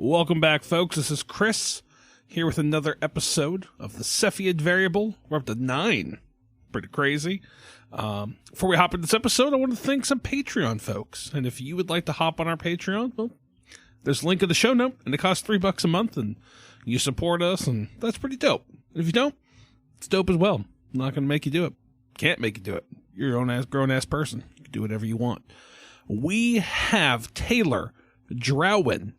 Welcome back, folks. This is Chris here with another episode of the Cepheid variable. We're up to 9. Pretty crazy. Before we hop into this episode, I want to thank some Patreon folks. And if you would like to hop on our Patreon, well, there's a link in the show note, and it costs $3 a month, and you support us, and that's pretty dope. And if you don't, it's dope as well. I'm not going to make you do it. Can't make you do it. You're your own grown-ass person. You can do whatever you want. We have Taylor, Drowin,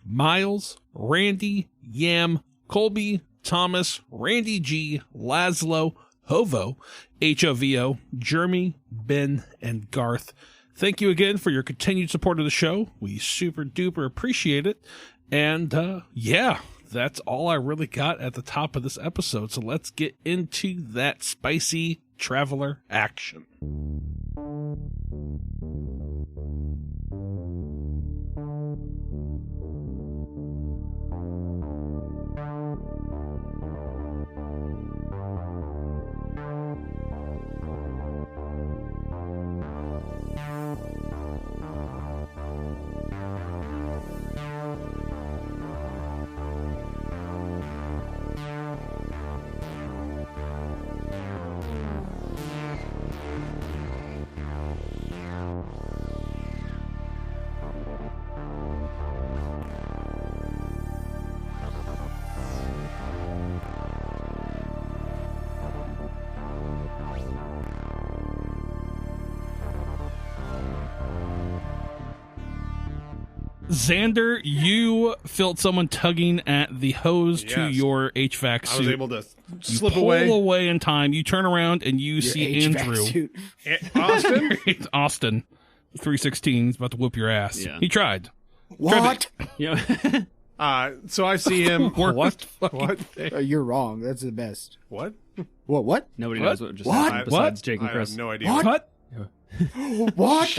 Miles, Randy, Yam, Colby, Thomas, Randy G, Laszlo, Hovo, HOVO, Jeremy, Ben, and Garth. Thank you again for your continued support of the show. We super duper appreciate it. And yeah, that's all I really got at the top of this episode. So let's get into that spicy traveler action. Zander, you felt someone tugging at the hose to your HVAC suit. I was able to slip away in time. You turn around and you see HVAC Andrew. Suit. Austin? It's Austin. 316. He's about to whoop your ass. Yeah. He tried. What? Yeah. So I see him. What? You're wrong. That's the best. What? What? Nobody What? knows what just What? happened besides Jake and I Chris. have no idea. What? What?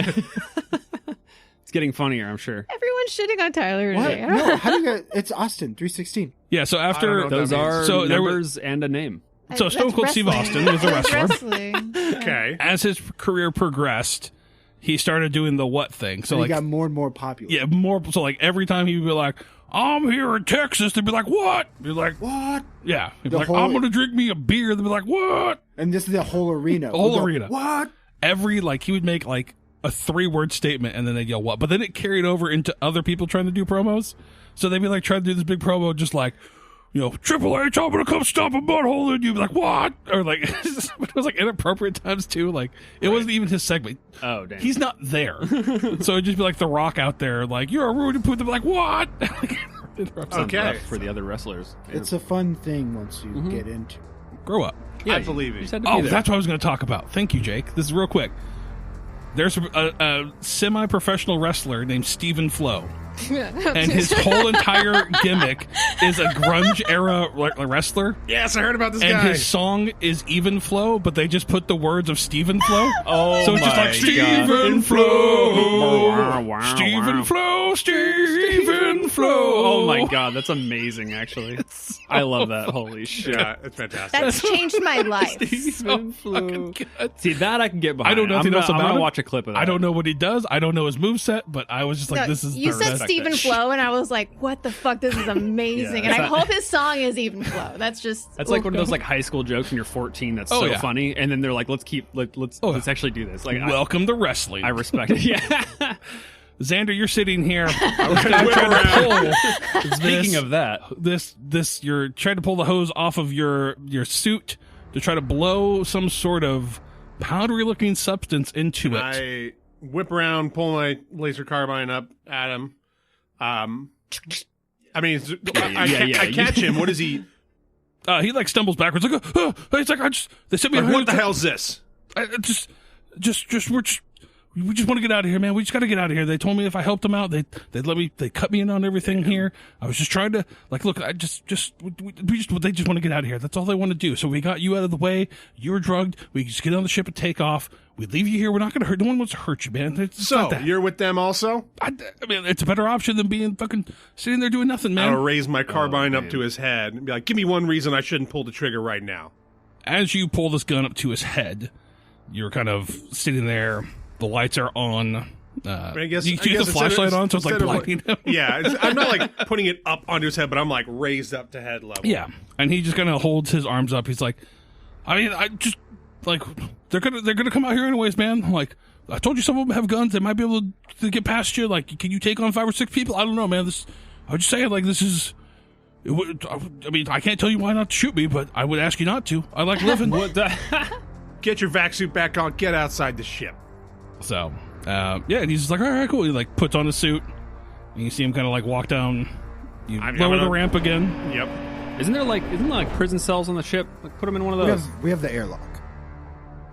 It's getting funnier, I'm sure. Everyone's shitting on Tyler What? today. No, how do you get... It's Austin, 316. Yeah, so I don't after... know what Those that means. are So there were- numbers and a name. So Stone Cold Steve Austin was a That's wrestler. wrestling. Okay. As his career progressed, he started doing the what thing. So So he like, got more and more popular. yeah, more. So like every time he would be like, "I'm here in Texas," they'd be like, "What?" Be like, What? "Yeah." He'd be The like, whole- "I'm gonna drink me a beer." They'd be like, "What?" And this is the whole arena. The whole We'll go, arena. What? Every like he would make like a 3-word statement and then they'd yell what, but then it carried over into other people trying to do promos. So they'd be like trying to do this big promo, just like, you know, Triple H, I'm gonna come stop a butthole, and you'd be like, what? Or like, it was like inappropriate times too. Like it wasn't even his segment. Oh, damn. He's not there, so it'd just be like The Rock out there, like you're a rude put them like what? Sounds Okay. rough for the other wrestlers. Yeah. It's a fun thing once you get into. Grow up. Yeah, I believe you you. just had to be Oh, there. that's what I was going to talk about. Thank you, Jake. This is real quick. There's a semi-professional wrestler named Stephen Flo, and his whole entire gimmick is a grunge-era wrestler, Yes, I heard about this and guy. his song is Even Flow, but they just put the words of Stephen Flo. Oh, So it's just my like, Stephen Flo, Wow, Stephen wow. Flo, Stephen Flo. Oh my god, that's amazing, actually. I love that. Holy shit. Yeah, it's fantastic. That's changed my life. He's so fucking good. See, that I can get behind. I don't know nothing else I'm about gonna him. watch a clip of that. I don't know what he does. I don't know his moveset, but I was just like, No, this is you the said best. Stephen Flow, and I was like, what the fuck? This is amazing. Yeah, and I it's not- hope his song is Even Flow. That's just. That's like one of those like high school jokes when you're 14 that's Oh, so yeah. funny, and then they're like, let's actually do this. Like, Welcome to wrestling. I respect it. Yeah. Xander, you're sitting here. Speaking of that, You're trying to pull the hose off of your suit to try to blow some sort of powdery-looking substance into it. I whip around, pull my laser carbine up at him. I mean, I catch him. What is he? He like stumbles backwards. Like, he's like, they sent me. Like, what the hell's this? We just want to get out of here, man. We just got to get out of here. They told me if I helped them out, they'd let me. They cut me in on everything here. I was just trying to look. They just want to get out of here. That's all they want to do. So we got you out of the way. You were drugged. We just get on the ship and take off. We leave you here. We're not going to hurt. No one wants to hurt you, man. It's So not that. you're with them also? I mean, it's a better option than being fucking sitting there doing nothing, man. I'll raise my carbine up man. to his head and be like, give me one reason I shouldn't pull the trigger right now. As you pull this gun up to his head, you're kind of sitting there. The lights are on. I guess you keep the flashlight on, so it's like blinding him. Yeah, I'm not like putting it up onto his head, but I'm like raised up to head level. Yeah, and he just kind of holds his arms up. He's like, I mean, I just like they're gonna come out here anyways, man. Like, I told you some of them have guns. They might be able to get past you. Like, can you take on 5 or 6 people? I don't know, man. I was just saying, like, this is. I mean, I can't tell you why not to shoot me, but I would ask you not to. I like living. Get your vac suit back on. Get outside the ship. So, yeah, and he's just like, all right, cool. He like puts on the suit, and you see him kind of like walk down. You lower the ramp again. Yep. Isn't there like prison cells on the ship? Like, put them in one of those. We have the airlock.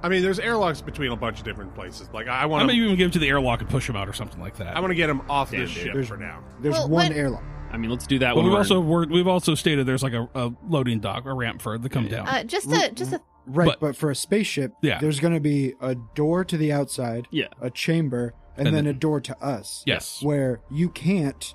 I mean, there's airlocks between a bunch of different places. Like, I want to even give it to the airlock and push him out or something like that. I want to get him off this ship There's- for now. There's one airlock. I mean, let's do that. But when we've also stated there's like a loading dock, a ramp for it to come down. Just a Right, but for a spaceship, Yeah. there's going to be a door to the outside, Yeah. a chamber, and then a door to us. Yes. Where you can't,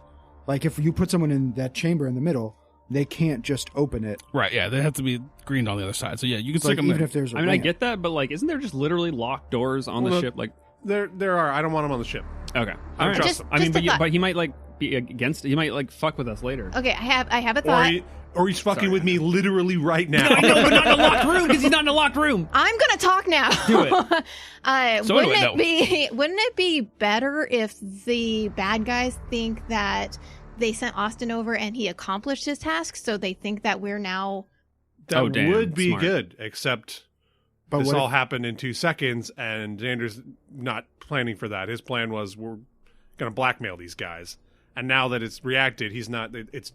like, if you put someone in that chamber in the middle, they can't just open it. Right, yeah, they have to be greened on the other side. So yeah, you can stick Like, them even there. if there's a I mean, I ramp. get that, but like, isn't there just literally locked doors on the Well, ship? Like, There are. I don't want him on the ship. okay, I all right. trust him. I mean, Just a thought. but he might like be against. He might like fuck with us later. okay. I have a thought. Or he's fucking with me literally right now. I know, but not in a locked room because he's not in a locked room. I'm gonna talk now. Do it. So wouldn't anyway, wouldn't it be better if the bad guys think that they sent Austin over and he accomplished his task, so they think that we're now That Oh, damn, would be smart. good, except But this what all if- happened in 2 seconds, and Zander's not planning for that. His plan was, we're going to blackmail these guys. And now that it's reacted, it's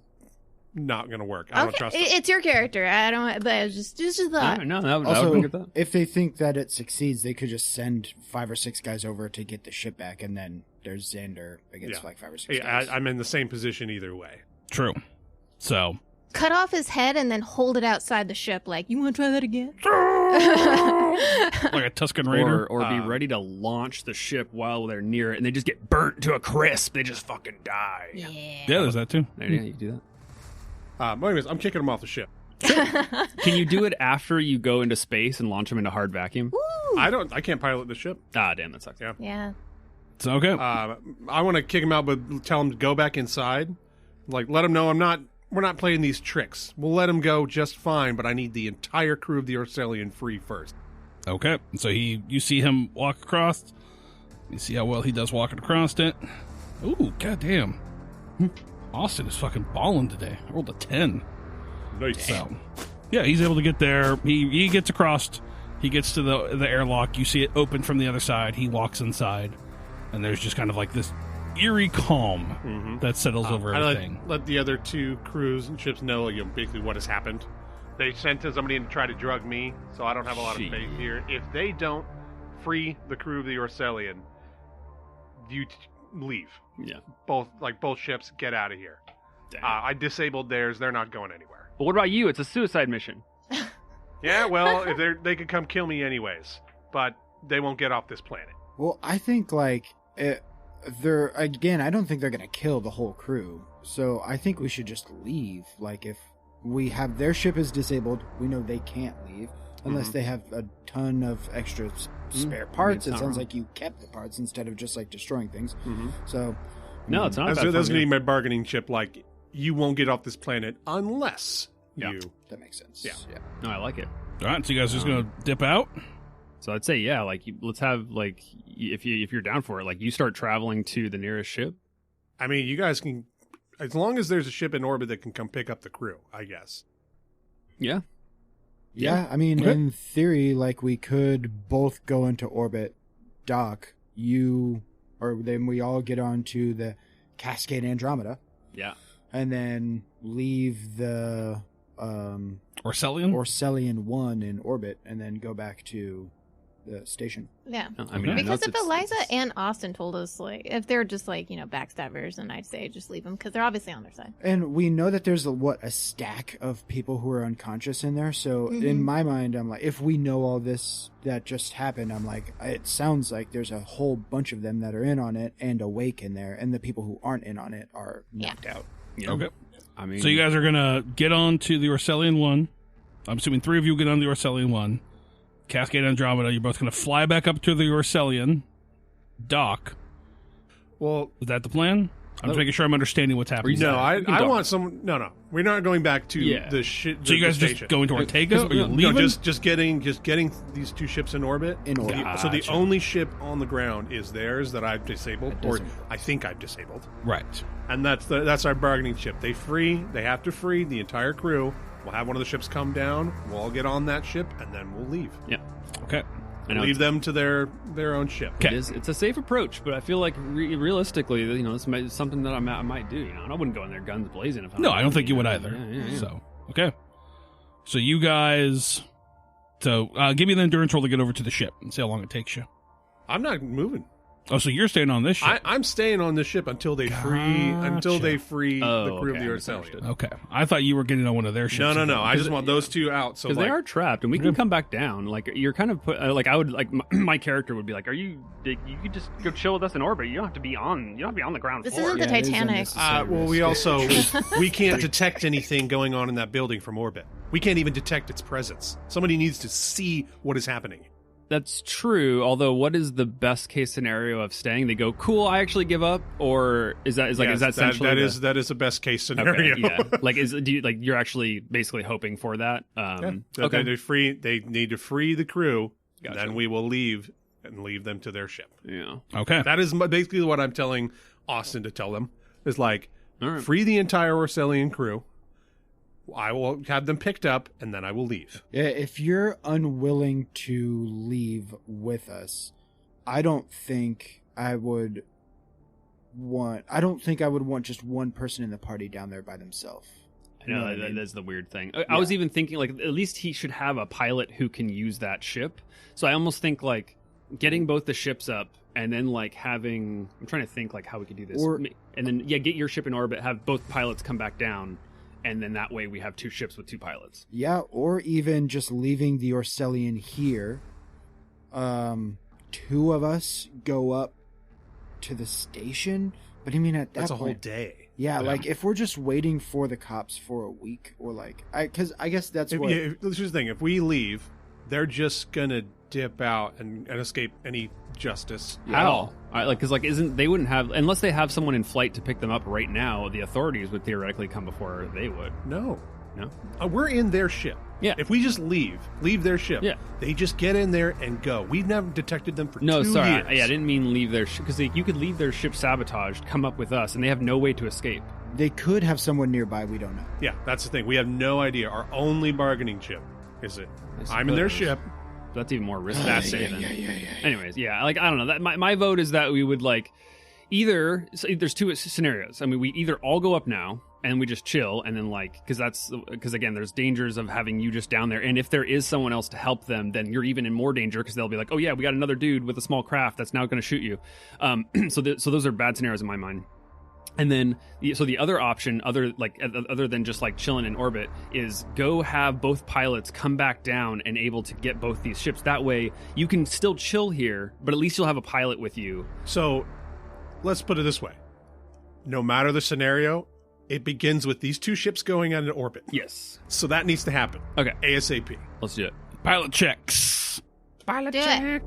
not going to work. I don't trust him. It's your character. I don't. But just a All thought. right, no, that would Also, be good. if they think that it succeeds, they could just send 5 or 6 guys over to get the ship back, and then there's Zander against Yeah. like 5 or 6 Yeah, guys. I'm in the same position either way. True. So Cut off his head and then hold it outside the ship. Like, you want to try that again? like a Tuscan Raider. Or be ready to launch the ship while they're near it, and they just get burnt to a crisp. They just fucking die. Yeah. Yeah, there's that too. Yeah, you can do that. But anyways, I'm kicking him off the ship. Can you do it after you go into space and launch them into hard vacuum? Ooh. I can't pilot the ship. Ah, damn, that sucks. Yeah. Yeah. It's okay. I want to kick him out, but tell him to go back inside. Like, let him know we're not playing these tricks. We'll let him go just fine, but I need the entire crew of the Orcelian free first. Okay. So you see him walk across. You see how well he does walking across it. Ooh, goddamn. Austin is fucking balling today. I rolled a 10. Nice. So, yeah, he's able to get there. He gets across. He gets to the airlock. You see it open from the other side. He walks inside, and there's just kind of like this eerie calm that settles over I everything. let the other 2 crews and ships know, basically what has happened. They sent somebody in to try to drug me, so I don't have a lot of faith here. If they don't free the crew of the Orcelian, you leave. Yeah. Both ships, get out of here. I disabled theirs. They're not going anywhere. But what about you? It's a suicide mission. Yeah, well, if they could come kill me anyways, but they won't get off this planet. Well, I think like I don't think they're gonna kill the whole crew. So I think we should just leave. Like, if we have their ship is disabled, we know they can't leave unless they have a ton of extra spare parts. It sounds like you kept the parts instead of just like destroying things. So No, it's not. That's bad going for to me. be my bargaining chip. Like, you won't get off this planet unless you. that makes sense. Yeah. No, I like it. All right, so you guys just going to dip out? So I'd say, yeah, like let's have like if you're down for it, like you start traveling to the nearest ship. I mean, you guys can, as long as there's a ship in orbit that can come pick up the crew, I guess. Yeah. Yeah, I mean, Okay. in theory, like, we could both go into orbit, dock, then we all get onto the Cascade Andromeda, Yeah. and then leave the Orcelian? Orcelian 1 in orbit, and then go back to the station. Yeah. I mean, I know Because if it's- Eliza it's- and Austin told us, like, if they're just like, backstabbers, then I'd say just leave them because they're obviously on their side. And we know that there's a stack of people who are unconscious in there. So in my mind, I'm like, if we know all this that just happened, I'm like, it sounds like there's a whole bunch of them that are in on it and awake in there, and the people who aren't in on it are knocked out. Yeah. Okay. I mean, So you guys are going to get on to the Orcelian 1. I'm assuming 3 of you get on the Orcelian 1. Cascade Andromeda, you're both going to fly back up to the Orcelian, dock, Well, Is that the plan? I'm just making sure I'm understanding what's happening. no, I want some. No, we're not going back to the shit. So you guys just going to Ortega? Or you leaving? No, just getting these 2 ships in orbit. So the only ship on the ground is theirs that I've disabled, or I think I've disabled. Right. And that's our bargaining ship. They have to free the entire crew. We'll have one of the ships come down. We'll all get on that ship, and then we'll leave. Yeah. Okay. Leave them to their own ship. Okay. It's a safe approach, but I feel like realistically, this might is something that I might do. And I wouldn't go in there guns blazing. If I don't think you would either. Yeah. So okay. So you guys, give me the endurance roll to get over to the ship and see how long it takes you. I'm not moving. Oh, so you're staying on this ship? I'm staying on this ship until they free the crew of the Orcelian. Okay, I thought you were getting on one of their ships. No. I just want those 2 out. So because they are trapped, and we can come back down. Like you're kind of put. I would my character would be like, you could just go chill with us in orbit. You don't have to be on. You don't have to be on the ground This floor. isn't the Titanic. Well, we also we can't detect anything going on in that building from orbit. We can't even detect its presence. Somebody needs to see what is happening. That's true. Although, what is the best case scenario of staying? They go, "Cool, I actually give up," or is that essentially that is the best case scenario? Okay, yeah. You're actually basically hoping for that? Okay. They need to free the crew, Gotcha. and then we will leave them to their ship. Yeah. Okay. That is basically what I'm telling Austin to tell them. Is like Right. free the entire Orcelian crew. I will have them picked up, and then I will leave. Yeah, if you're unwilling to leave with us, I don't think I would want just one person in the party down there by themselves. I know, that's the weird thing. I was even thinking, like, at least he should have a pilot who can use that ship. So I almost think, like, getting both the ships up and then, like, I'm trying to think, like, how we could do this. And then, get your ship in orbit, have both pilots come back down, and then that way we have 2 ships with 2 pilots. Yeah, or even just leaving the Orcelian here. 2 of us go up to the station. But I mean, at that That's point, a whole day. Yeah, like if we're just waiting for the cops for a week, or like, because I guess that's what. This is the thing. If we leave, they're just gonna dip out and escape any justice at all. They wouldn't have, unless they have someone in flight to pick them up right now. The authorities would theoretically come before they would. No. No. We're in their ship. Yeah. If we just leave their ship. Yeah. They just get in there and go. We've never detected them for 2 No, sorry. years. I didn't mean leave their ship, because you could leave their ship sabotaged, come up with us, and they have no way to escape. They could have someone nearby. We don't know. Yeah, that's the thing. We have no idea. Our only bargaining chip is it. I'm in their ship. That's even more risk. Anyways, I don't know. That my vote is that we would there's 2 scenarios. I mean, we either all go up now and we just chill, and then because again, there's dangers of having you just down there, and if there is someone else to help them, then you're even in more danger, because they'll be like, oh yeah, we got another dude with a small craft that's now going to shoot you. So those are bad scenarios in my mind. And then, so the other option, other than just like chilling in orbit, is go have both pilots come back down and able to get both these ships. That way, you can still chill here, but at least you'll have a pilot with you. So, let's put it this way: no matter the scenario, it begins with these 2 ships going out in orbit. Yes. So that needs to happen. Okay. ASAP. Let's do it. Pilot checks. Do it.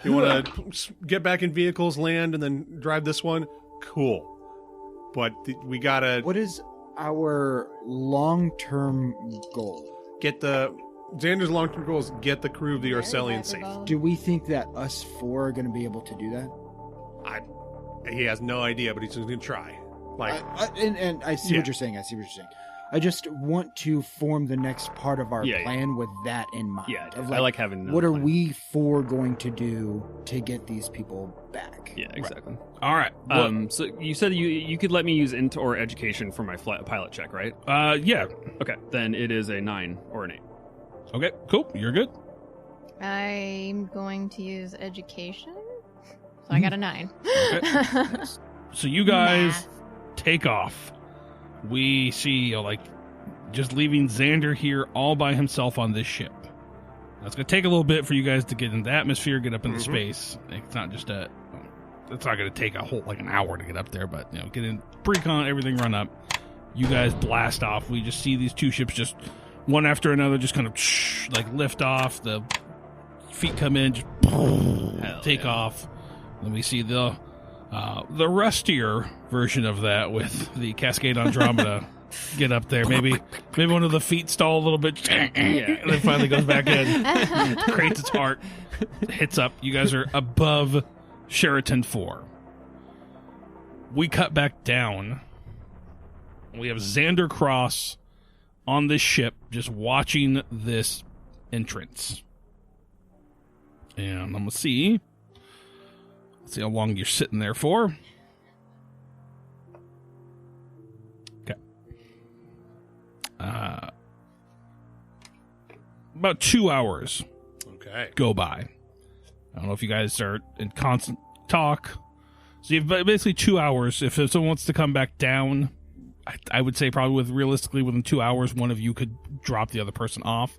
You want to get back in vehicles, land, and then drive this one? Cool. But we gotta... What is our long-term goal? Zander's long-term goal is get the crew of the Orcelian safe. Do we think that us 4 are going to be able to do that? He has no idea, but he's going to try. And I see what you're saying. I just want to form the next part of our plan with that in mind. Yeah, I like having. What are we 4 going to do to get these people back? Yeah, exactly. Right. All right. So you said you could let me use int or education for my pilot check, right? Yeah. Okay, then it is a 9 or an 8. Okay, cool. You're good. I'm going to use education. So I got a 9. Okay. So you guys take off. We see, just leaving Zander here all by himself on this ship. It's going to take a little bit for you guys to get into the atmosphere, get up into space. It's not just it's not going to take an hour to get up there, but get in pre-con, everything run up. You guys blast off. We just see these two ships just one after another, just kind of lift off. The feet come in, just take off. Then we see the rustier version of that with the Cascade Andromeda get up there. Maybe one of the feet stall a little bit, and then finally goes back in, creates its arc, hits up. You guys are above Sheraton 4. We cut back down. We have Zander Cross on this ship just watching this entrance. And I'm going to see how long you're sitting there for. Okay. About 2 hours go by. I don't know if you guys are in constant talk. So you've basically 2 hours. If someone wants to come back down, I would say probably realistically within 2 hours, one of you could drop the other person off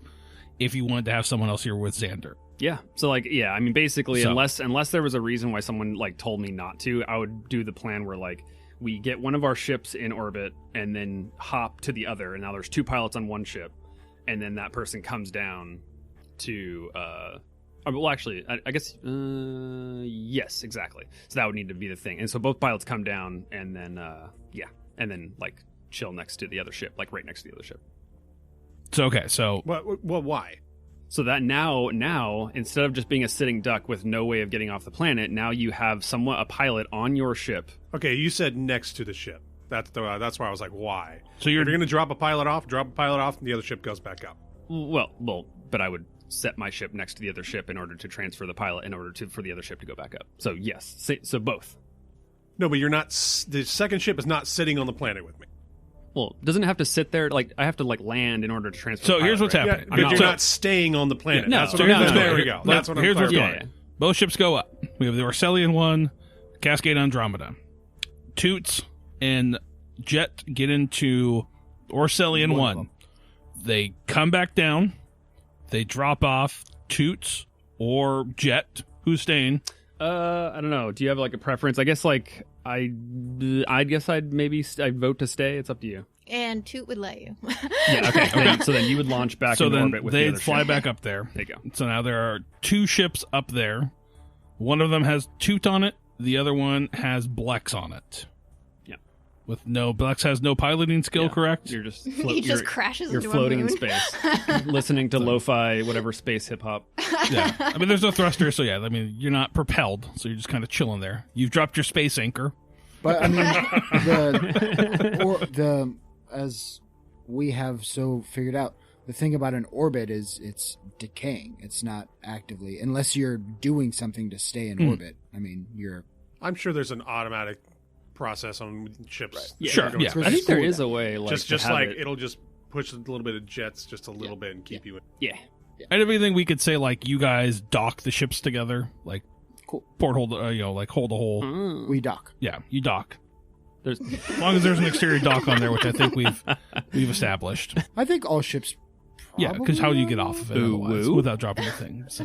if you wanted to have someone else here with Zander. Yeah. So I mean, basically, unless there was a reason why someone told me not to, I would do the plan where we get one of our ships in orbit and then hop to the other. And now there's 2 pilots on one ship, and then that person comes down to. Well, actually, I guess yes, exactly. So that would need to be the thing. And so both pilots come down, and then and then chill next to the other ship, right next to the other ship. So well, why? So that now instead of just being a sitting duck with no way of getting off the planet, now you have a pilot on your ship. Okay, you said next to the ship. That's why I was like, why? So if you're going to drop a pilot off, and the other ship goes back up. Well, but I would set my ship next to the other ship in order to transfer the pilot in order for the other ship to go back up. So yes, so both. No, but you're not. The second ship is not sitting on the planet with me. Well, doesn't it have to sit there? I have to land in order to transfer. So the here's pilot, what's right? happening. Yeah, but you're not staying on the planet. Yeah, There we go. That's what I'm Here's what's clarifying. going on. Both ships go up. We have the Orcelian 1, Cascade Andromeda. Toots and Jedt get into Orcelian 1. They come back down. They drop off Toots or Jedt. Who's staying? I don't know. Do you have a preference? I guess I guess I'd vote to stay. It's up to you. And Toot would let you. Yeah. Okay. So then you would launch back in orbit with the other they'd fly ship. back up there. There you go. So now there are 2 ships up there. One of them has Toot on it. The other one has Blex on it. Yeah. Blex has no piloting skill, correct? You're just He just crashes You're into floating a in moon. space, listening to lo-fi, whatever space hip hop. Yeah. I mean, there's no thruster, so yeah. I mean, you're not propelled, so you're just kind of chilling there. You've dropped your space anchor. But I mean, as we have so figured out, the thing about an orbit is it's decaying. It's not actively, unless you're doing something to stay in orbit. I mean, I'm sure there's an automatic process on ships. Right. Yeah, Sure, yeah. I think there is a way, just to have it. it'll just push a little bit of jets, just a little bit, and keep you in. Yeah. And everything we could say, you guys dock the ships together, Cool. porthole, hold a hole. we dock. Yeah, you dock. There's As long as there's an exterior dock on there, which I think we've established. I think all ships. Yeah, because how do you get off of it Ooh, otherwise woo. without dropping the thing? So,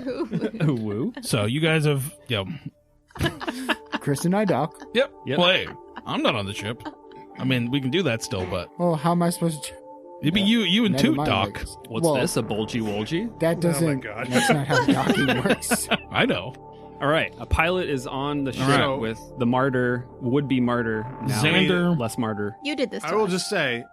woo. so you guys have, Chris and I dock. Yep. Yep. Well, hey, I'm not on the ship. I mean, we can do that still, but Well, how am I supposed to? it'd be you and Never Toot mind, dock. I guess. What's Well, this? A bulgy wolgy? That doesn't. God. That's not how docking works. I know. All right, a pilot is on the ship right. with the martyr, would-be martyr, now Zander. less martyr. You did this to I will us. just say,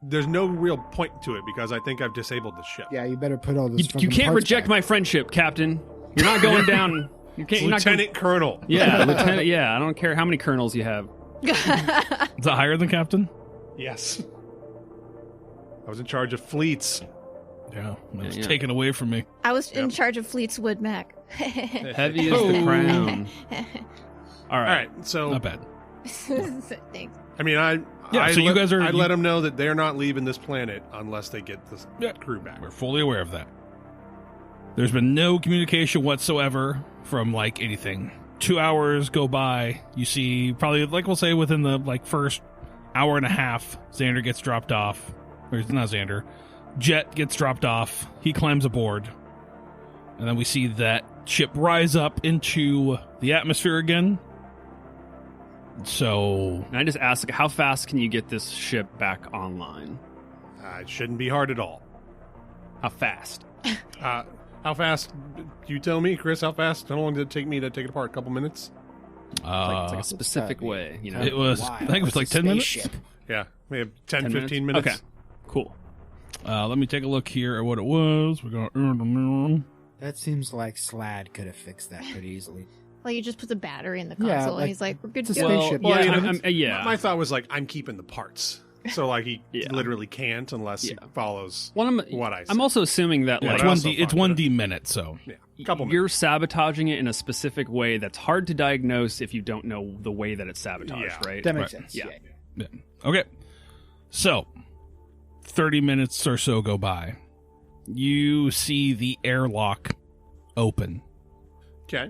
there's no real point to it because I think I've disabled the ship. Yeah, you better put all this. You fucking can't parts reject back. my friendship, Captain. You're not going down. You can't. You're not going. Lieutenant Colonel. Yeah, lieutenant. Yeah, I don't care how many colonels you have. Is that higher than captain? Yes. I was in charge of fleets. Yeah, it's Yeah. taken away from me. I was in charge of Fleet's Wood Mac. Heavy is the crown. All All right. right, so Not bad. Thanks. I mean, I you guys are. I let them know that they're not leaving this planet unless they get the crew back. We're fully aware of that. There's been no communication whatsoever from anything. 2 hours go by. You see, probably we'll say within the first hour and a half, Zander gets dropped off. Or not Zander. Jedt gets dropped off. He climbs aboard. And then we see that ship rise up into the atmosphere again. So... And I just ask, like, how fast can you get this ship back online? It shouldn't be hard at all. How fast? How fast? You tell me, Chris. How fast? How long did it take me to take it apart? A couple minutes? It's like a specific way, you know? It was, I think it was like 10 minutes. Yeah, maybe 10 15 minutes. Okay, cool. Let me take a look here at what it was. We're going. That seems like Slad could have fixed that pretty easily. Well, you just put the battery in the console, and he's like, "We're good to it's a go." spaceship. Yeah, My thought was like, I'm keeping the parts. So like he Yeah. literally can't unless he follows what I say. I'm also assuming that Yeah, like It's 1D minutes, so yeah, a couple minutes. you're sabotaging it in a specific way that's hard to diagnose if you don't know the way that it's sabotaged, Yeah. right? That makes Right. sense. Yeah. Yeah. Okay. So, 30 minutes or so go by. You see the airlock open. Okay.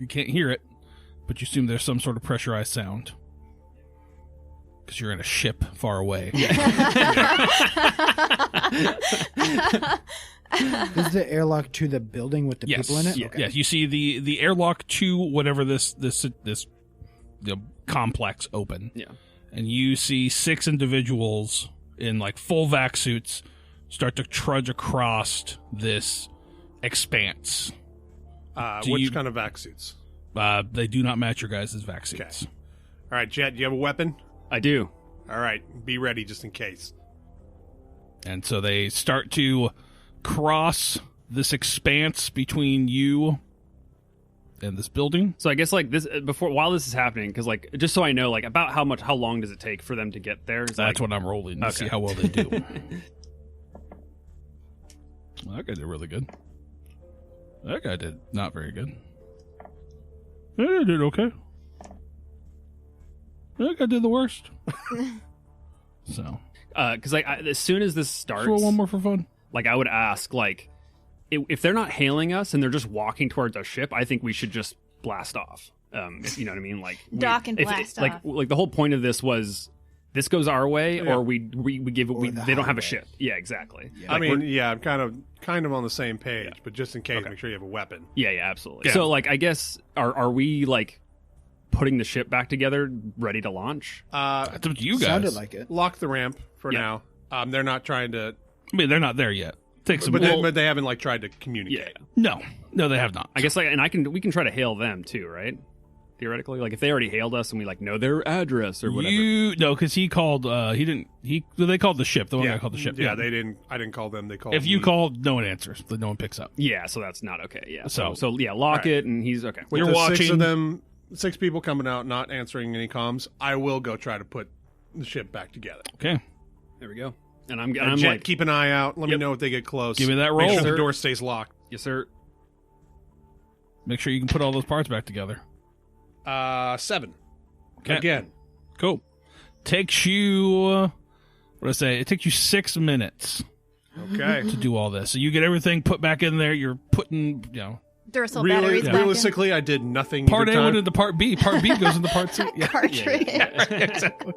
You can't hear it, but you assume there's some sort of pressurized sound. Because you're in a ship far away. Is the airlock to the building with the Yes. people in it? Yeah. Okay. Yes. You see the airlock to whatever this complex open. Yeah. And you see 6 individuals in like full vac suits start to trudge across this expanse. Which you- kind of vac suits? They do not match your guys' vac suits. Okay. All right, Jedt, do you have a weapon? I do. All right, be ready just in case. And so they start to cross this expanse between you and this building. So I guess like this while this is happening, because like just so I know like about how long does it take for them to get there? It's That's like, what I'm rolling to Okay. see how well they do. Well, that guy did really good. That guy did not very good. That guy did okay. That guy did the worst. So, because like as soon as this starts, roll one more for fun. like I would ask like if they're not hailing us and they're just walking towards our ship, I think we should just blast off. If you know what I mean, like Dock and blast like off. like the whole point of this was this goes our way Yeah. or we give Or the they don't have a highway. ship. Yeah, exactly. Yeah. I Like, mean, we're- yeah, I'm kind of on the same page, but just in case, Okay. make sure you have a weapon. yeah, absolutely. Yeah. So like I guess are we like putting the ship back together, ready to launch? That's up to you guys. Sounded like it. Lock the ramp for Yeah. now. They're not trying to, I mean, they're not there yet. Takes some. but they haven't like tried to Yeah. communicate. No, they have not. I guess like, and we can try to hail them too, right? Theoretically, like if they already hailed us and we like know their address or whatever. No, because he called. They called the ship. The one guy called the ship. Yeah, they didn't. I didn't call them. They called. If you me. called, no one answers. But no one picks up. Yeah, so that's not okay. Yeah. So- So yeah, lock Right. it, and he's okay. with You're the watching- 6 of them, 6 people coming out, not answering any comms, I will go try to put the ship back together. Okay, There we go. And I'm And Jedt, like, keep an eye out. Let me Yep. know if they get close. Give me that Make roll. sure the Sir. door stays locked. yes, sir. make sure you can put all those parts back together. 7. Okay. Again. Cool. Takes you. What did I say? It takes you 6 minutes Okay. to do all this. So you get everything put back in there. You're putting, Duracell batteries back in. Realistically, I did nothing. part either A went time. into part B. Part B goes into part C. Yeah. Cartridge. Exactly.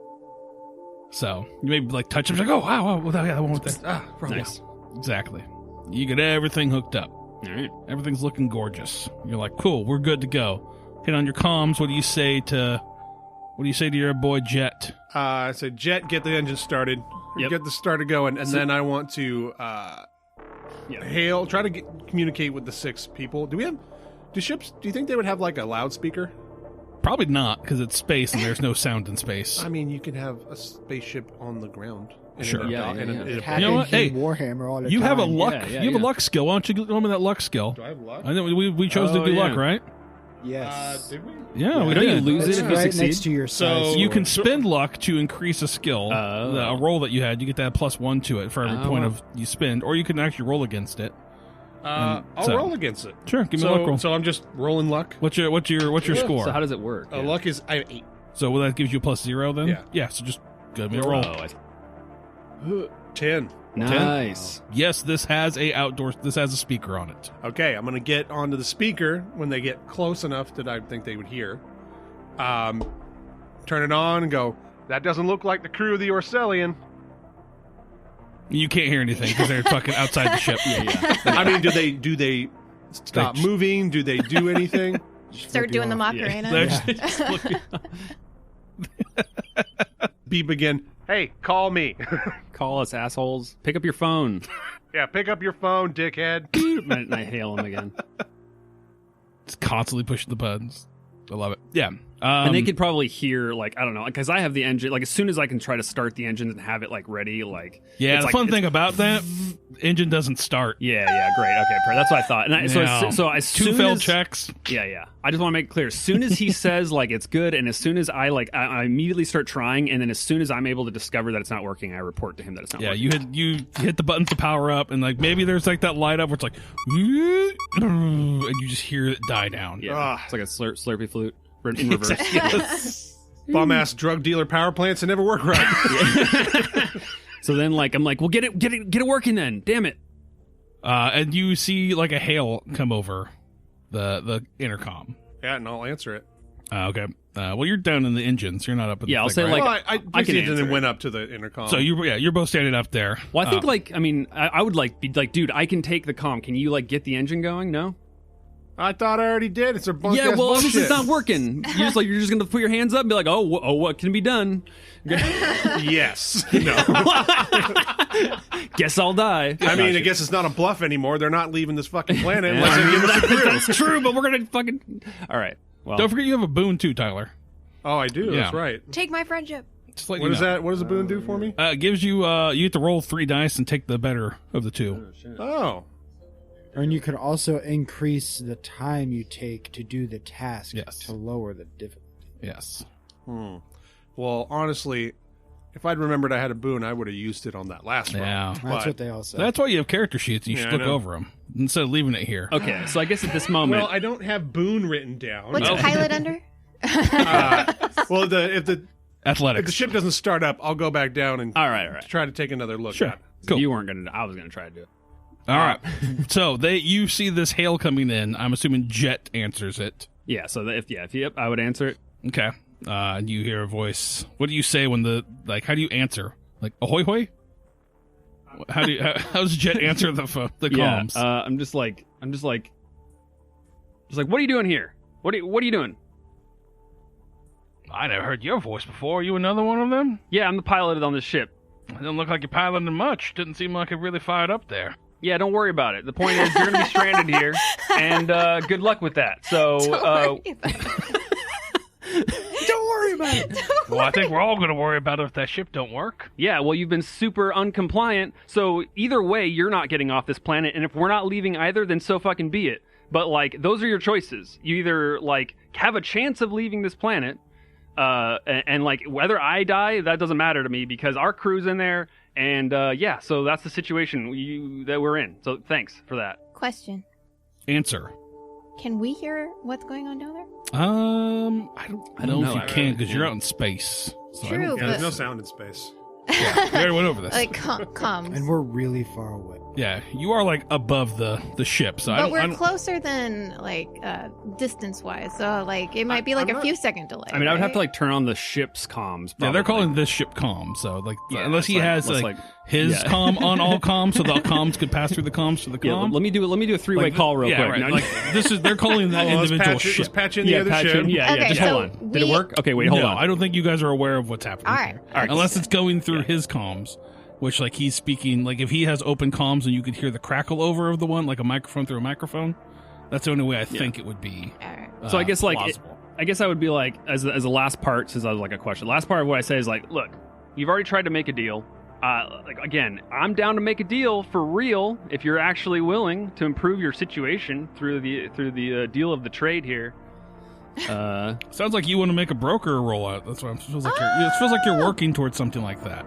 So you maybe like touch them, like, oh wow, well, yeah, the one with that. Nice. Exactly. You get everything hooked up. All right. Everything's looking gorgeous. You're like, cool, we're good to go. Hit on your comms. What do you say to your boy Jedt? I said, Jedt, get the engine started. Yep. Get the starter going, and then I want to Yeah. try to communicate with the 6 people. Do ships, do you think they would have like a loudspeaker? Probably not, because it's space and there's no sound in space. I mean, you can have a spaceship on the ground. And Sure. in a Yeah, dock- yeah, and yeah. in a- Happens You know what? in Hey, Warhammer all the You time. have a luck. Yeah, you have a yeah. luck skill. Why don't you go me that luck skill? Do I have luck? I know we chose to Oh, do yeah. luck, right? Yes. Did we? Yeah, we Don't you did. lose That's it if you right succeed? next to your So- size You can sword. spend luck to increase a skill, Oh. a roll that you had. You get that +1 to it for every Oh, point wow. of you spend, or you can actually roll against it. I'll so- roll against it. Sure, give me a luck roll. So I'm just rolling luck. What's your score? So how does it work? Yeah. Luck is I have 8. So that gives you a +0 then? Yeah. Yeah. So just give me a roll. Oh, 10. nice. Yes, this has a speaker on it. Okay, I'm gonna get onto the speaker when they get close enough that I think they would hear. Turn it on and go. That doesn't look like the crew of the Orsellian. You can't hear anything because they're fucking outside the ship. Yeah. I mean, do they stop moving? Do they do anything? Start doing the Macarena. They're just looking- Beep again. Hey, call me. Call us, assholes. Pick up your phone. Yeah, pick up your phone, dickhead. And I hail him again. Just constantly pushing the buttons. I love it. Yeah. And they could probably hear, like, I don't know, because I have the engine, like, as soon as I can try to start the engine and have it, like, ready, like... Yeah, it's the like, fun thing about that, engine doesn't start. Yeah, great. Okay, that's what I thought. And so as Two soon failed as, checks. Yeah. I just want to make it clear. As soon as he says, like, it's good, and as soon as I immediately start trying, and then as soon as I'm able to discover that it's not working, I report to him that it's not working. You hit the buttons to power up, and, like, maybe there's, like, that light up where it's like... And you just hear it die down. Yeah, it's like a Slurpee flute in reverse. Yes. Bum ass drug dealer power plants that never work right. So then, like, I'm like, well, get it working then. Damn it. And you see, like, a hail come over the intercom. Yeah, and I'll answer it. Okay. Well, you're down in the engine, so you're not up in the I'll thing, say, right? like, Well, I can and answer then it. went up to the intercom. So you're both standing up there. Well, I think, I would, like, be like, dude, I can take the comm. Can you, like, get the engine going? No? I thought I already did. It's a bunk Yeah, ass well, bullshit. obviously it's not working. You're just going to put your hands up and be like, oh, what can be done? Yes. No. Guess I'll die. I mean, I guess it's not a bluff anymore. They're not leaving this fucking planet unless they give us a crew. That's true, but we're going to fucking... All right. Well, Don't forget you have a boon, too, Tyler. Oh, I do. Yeah. That's right. Take my friendship. Just let What you is know. that? What does the boon do for me? It gives you, you get to roll 3 dice and take the better of the 2. Oh. And you can also increase the time you take to do the task to lower the difficulty. Yes. Well, honestly, if I'd remembered I had a boon, I would have used it on that last Yeah. round. That's what they all say. That's why you have character sheets. You Yeah, should I look know. over them instead of leaving it here. okay, so I guess at this moment... Well, I don't have boon written down. What's pilot under? Well, if the Athletics. ship doesn't start up, I'll go back down and all right. try to take another look Sure. at it. Cool. You weren't going to... I was going to try to do it. All right. So you see this hail coming in. I'm assuming Jedt answers it. Yeah, so I would answer it. Okay. And you hear a voice. What do you say when how do you answer? Like, ahoy hoy? How does Jedt answer the comms? I'm just like, what are you doing here? What are you doing? I never heard your voice before. Are you another one of them? Yeah, I'm the pilot on this ship. It doesn't look like you're piloting much. Didn't seem like it really fired up there. Yeah, don't worry about it. The point is, you're going to be stranded here, and good luck with that. So, Don't worry about it. don't worry about it. Well, I think we're all going to worry about it if that ship don't work. Yeah, well, you've been super uncompliant, so either way, you're not getting off this planet, and if we're not leaving either, then so fucking be it. But, like, those are your choices. You either, like, have a chance of leaving this planet, and like, whether I die, that doesn't matter to me, because our crew's in there, and, so that's the situation that we're in. So, thanks for that. Question. Answer. Can we hear what's going on down there? I don't know if you can because you're out in space. So I True, don't- Yeah, there's but no sound in space. we already went over this. like comms. And we're really far away. Yeah, you are like above the ship, so I But don't. we're closer than like distance wise, so like it might be like I'm a not- few second delay. I mean, I would have to, right? like, turn on the ship's comms. Yeah, they're probably. calling this ship comm. So like, Yeah, unless it's he like- has it's like, like- his yeah. comm on all comms, so the comms could pass through the comms to the Yeah, comm. let me do a three-way Like, call real yeah, quick. right. No, Like this is they're calling that Let's individual patch, ship. let's patch in the yeah, other patch ship. in. Yeah, Okay, just so hold on. Did it we- work? Okay, wait, hold no, on. I don't think you guys are aware of what's happening. All right. here. All right. Unless it's going through his comms, which like he's speaking. Like if he has open comms and you could hear the crackle over of the one, like a microphone through a microphone. That's the only way I think it would be. All right. So I guess like plausible. I guess I would be like as a last part, since I was like a question. Last part of what I say is like, look, you've already tried to make a deal. Like again, I'm down to make a deal for real if you're actually willing to improve your situation through the deal of the trade here. Sounds like you want to make a broker rollout. That's what it feels like. It feels like you're working towards something like that.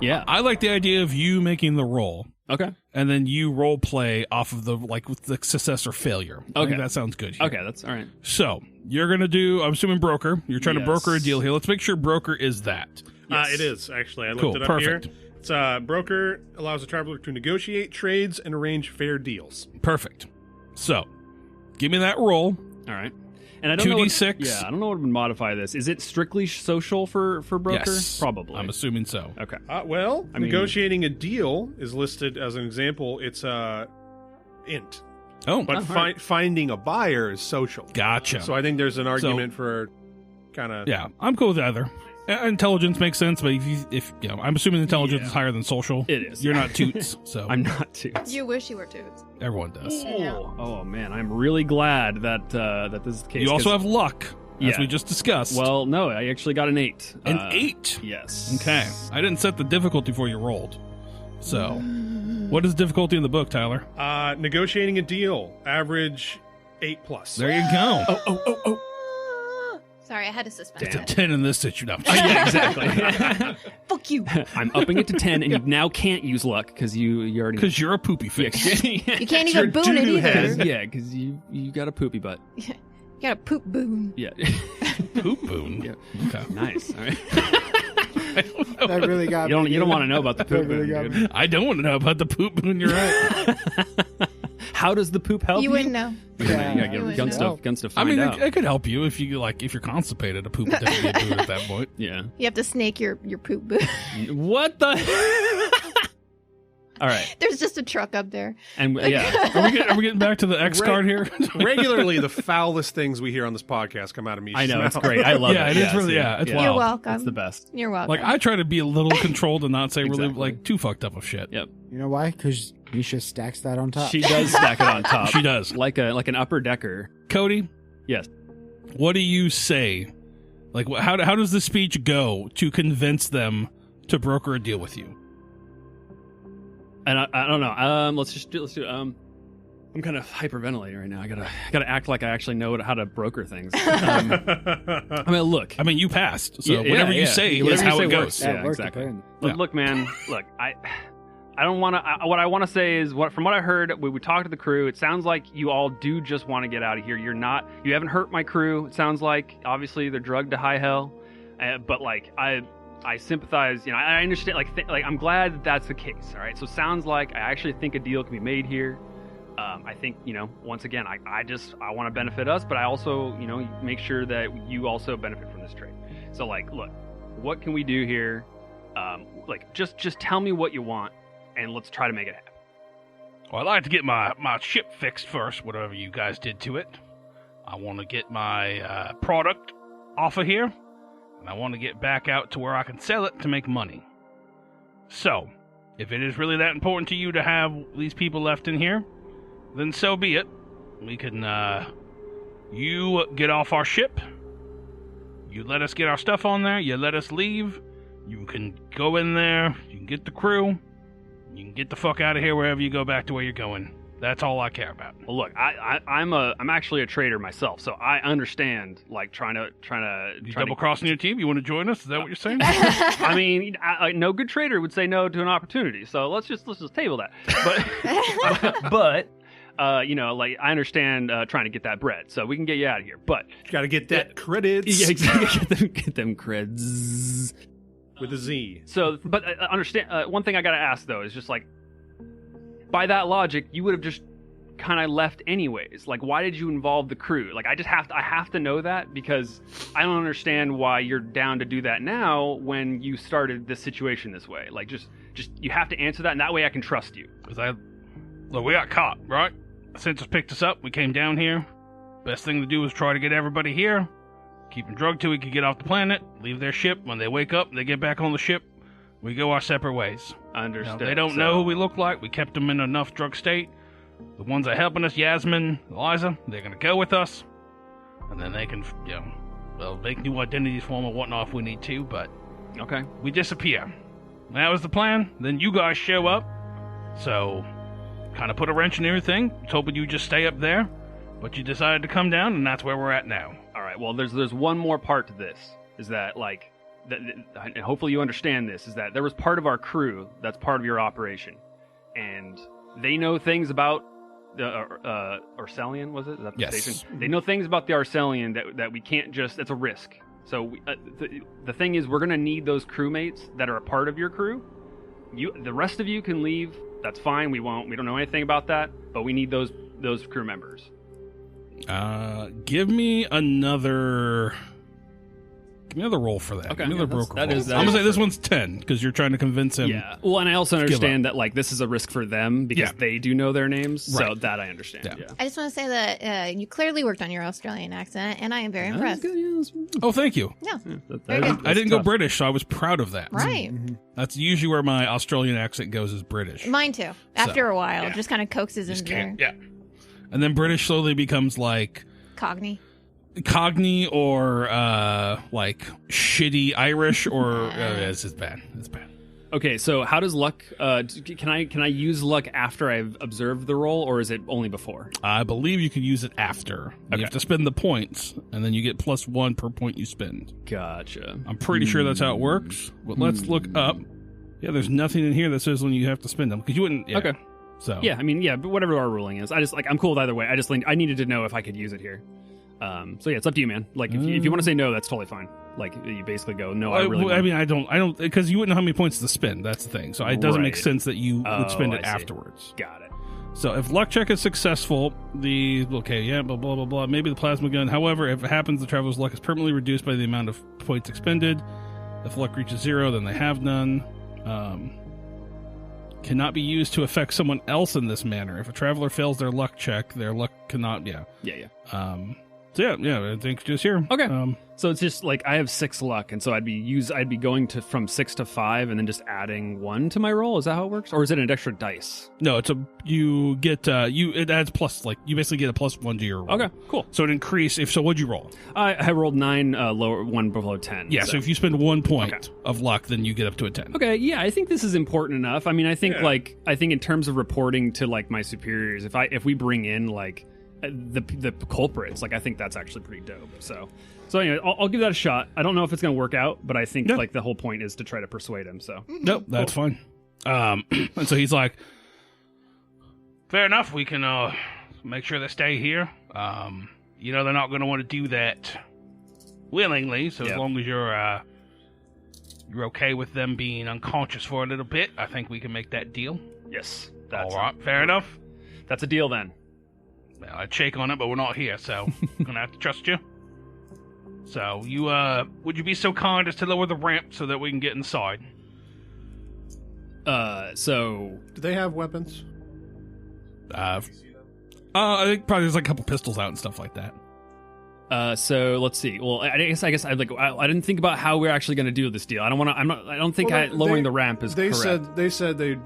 Yeah. I like the idea of you making the roll. Okay. and then you role play off of the with the success or failure. I think that sounds good here. Okay, that's all right. So you're gonna do. I'm assuming broker. You're trying to broker a deal here. Let's make sure broker is that. It is, actually. I looked it up perfect. here. It's broker allows a traveler to negotiate trades and arrange fair deals. Perfect. So, give me that roll. All right. And I don't know 2d6. I don't know what would modify this. Is it strictly social for broker? Yes. Probably. I'm assuming so. Okay. Negotiating a deal is listed as an example. It's int. Oh, But finding a buyer is social. Gotcha. So I think there's an argument for kind of... Yeah, I'm cool with either. Intelligence makes sense, but if I'm assuming intelligence is higher than social. It is. You're not Toots, so I'm not Toots. You wish you were Toots. Everyone does. Oh man, I'm really glad that this is the case. You also have luck, as we just discussed. Well, no, I actually got an 8. An 8? Yes. Okay. I didn't set the difficulty before you rolled. So, what is difficulty in the book, Tyler? Negotiating a deal, average 8+. There you go. Oh. Sorry, I had to suspend It's a that. 10 in this situation. Yeah, exactly. Fuck you. I'm upping it to 10, and you now can't use luck because you already. Because you're a poopy face. You can't even boon it either. Yeah, because you got a poopy butt. You got a poop boon. Yeah. Poop boon? Yeah. Okay. Nice. All right. That really got me. You don't want to know about the poop That really boon, got dude. I don't want to know about the poop boon. You're right. How does the poop help you? You wouldn't know. You gotta You get wouldn't gun know. stuff. I Find mean, out. it could help you if you're constipated. A poop would definitely be a boon at that point. Yeah. You have to snake your poop boon. What the? All right. There's just a truck up there. And yeah. Are we getting back to the X card here? Regularly, the foulest things we hear on this podcast come out of Meesha's I know, it's mouth. great. I love it. Yeah, it is really- yeah, it's You're wild. welcome. It's the best. You're welcome. Like, I try to be a little controlled and not say really Exactly. too fucked up of shit. Yep. You know why? Because Meescha stacks that on top. She does stack it on top. She does. Like an upper decker. Cody, Yes. what do you say? Like, how does the speech go to convince them to broker a deal with you? And I don't know. Let's do. I'm kind of hyperventilating right now. I gotta act like I actually know how to broker things. I mean, look. I mean, you passed, so Yeah, whatever you yeah. say Whatever is you how say it works. goes. That Yeah, worked, exactly. apparently. Yeah. Look, man. Look, I don't want to. What I want to say is, from what I heard, we talked to the crew. It sounds like you all do just want to get out of here. You haven't hurt my crew. It sounds like obviously they're drugged to high hell, but like I sympathize. I understand. Like I'm glad that that's the case. All right. So it sounds like I actually think a deal can be made here. I think once again, I want to benefit us, but I also make sure that you also benefit from this trade. So like, look, what can we do here? Just tell me what you want, and let's try to make it happen. Well, I'd like to get my ship fixed first, whatever you guys did to it. I want to get my product off of here, and I want to get back out to where I can sell it to make money. So, if it is really that important to you to have these people left in here, then so be it. We can, you get off our ship, you let us get our stuff on there, you let us leave, you can go in there, you can get the crew, you can get the fuck out of here wherever you go back to where you're going. That's all I care about. Well, look, I'm actually a trader myself, so I understand like trying to Double crossing your team? You want to join us? Is that what you're saying? I mean, no good trader would say no to an opportunity. So let's just table that. But like I understand trying to get that bread, so we can get you out of here. But Got to get that credits yeah, exactly. Get them creds with a Z. So, but understand one thing I gotta ask though is just like, by that logic, you would have just kind of left anyways. Like, why did you involve the crew? Like, I have to know that, because I don't understand why you're down to do that now when you started this situation this way. Like, just you have to answer that, and that way I can trust you. Because we got caught, right? The census picked us up. We came down here. Best thing to do was try to get everybody here. Keep them drugged till we could get off the planet. Leave their ship. When they wake up, they get back on the ship. We go our separate ways. Understood. They don't know who we look like. We kept them in enough drug state. The ones that are helping us, Yasmin, Eliza, they're going to go with us. And then they can, make new identities for them or whatnot if we need to, but Okay. we disappear. That was the plan. Then you guys show up. So, kind of put a wrench in everything. Was hoping you'd just stay up there. But you decided to come down, and that's where we're at now. All right. Well, there's one more part to this. Is that like, and hopefully you understand this, is that there was part of our crew that's part of your operation, and they know things about the Arcelian, was it? Is that the Yes. station? They know things about the Arcelian that we can't just. It's a risk. So the thing is, we're gonna need those crewmates that are a part of your crew. The rest of you can leave. That's fine. We won't. We don't know anything about that, but we need those crew members. Give me another roll for that. Okay, Give me another broker roll. that I'm is gonna say this one's 10 because you're trying to convince him. Yeah. Well, and I also give understand that like this is a risk for them because Yeah. they do know their names. So Right. that I understand. Yeah. Yeah. I just want to say that you clearly worked on your Australian accent, and I am very impressed. That's good, yeah, that's- Oh, thank you. Yeah, that- Very that- good. I didn't go tough. British, so I was proud of that. right. That's usually where my Australian accent goes, is British. Mine too. After a while, yeah. just kind of coaxes Just into there. can't. Yeah. And then British slowly becomes like Cogni. Cogni or like shitty Irish or it's just bad. It's bad. Okay, so how does luck? Can I use luck after I've observed the roll, or is it only before? I believe you can use it after. Okay. You have to spend the points, and then you get +1 per point you spend. Gotcha. I'm pretty sure that's how it works. But let's look up. Yeah, there's nothing in here that says when you have to spend them because you wouldn't. Yeah. Okay. So Yeah, I mean, yeah, but whatever our ruling is, I just like I'm cool with either way. I needed to know if I could use it here. So yeah, it's up to you, man. Like if you want to say no, that's totally fine. Like you basically go no. I really. I mean, I don't because you wouldn't know how many points to spend. That's the thing. So it doesn't make Right. sense that you would spend Oh, it I see. afterwards. Got it. So if luck check is successful, blah blah blah blah. Maybe the plasma gun. However, if it happens, the traveler's luck is permanently reduced by the amount of points expended. If luck reaches 0, then they have none. Cannot be used to affect someone else in this manner. If a traveler fails their luck check, their luck cannot. Yeah. Yeah. So yeah. I think just here. Okay. So it's just like I have 6 luck, and so I'd be going to from 6 to 5, and then just adding 1 to my roll. Is that how it works, or is it an extra dice? No, you get it adds plus, like you basically get a +1 to your roll. Okay, cool. So it increase if so. What'd you roll? I rolled 9, lower 1 below 10. Yeah. So if you spend 1 point Okay. of luck, then you get up to a 10. Okay, yeah, I think this is important enough. I mean, I think in terms of reporting to like my superiors, if we bring in like the culprits, like I think that's actually pretty dope. So anyway, I'll give that a shot. I don't know if it's going to work out, but I think like the whole point is to try to persuade him. So Nope, that's fine. And so he's like, fair enough. We can make sure they stay here. They're not going to want to do that willingly. So as long as you're okay with them being unconscious for a little bit, I think we can make that deal. yes, All right, fair enough. That's a deal then. Well, I'd shake on it, but we're not here, so I'm gonna have to trust you. So you would you be so kind as to lower the ramp so that we can get inside? So Do they have weapons? I think probably there's like a couple pistols out and stuff like that. So let's see. Well, I guess I didn't think about how we're actually going to do this deal. I don't think lowering the ramp is correct. They said they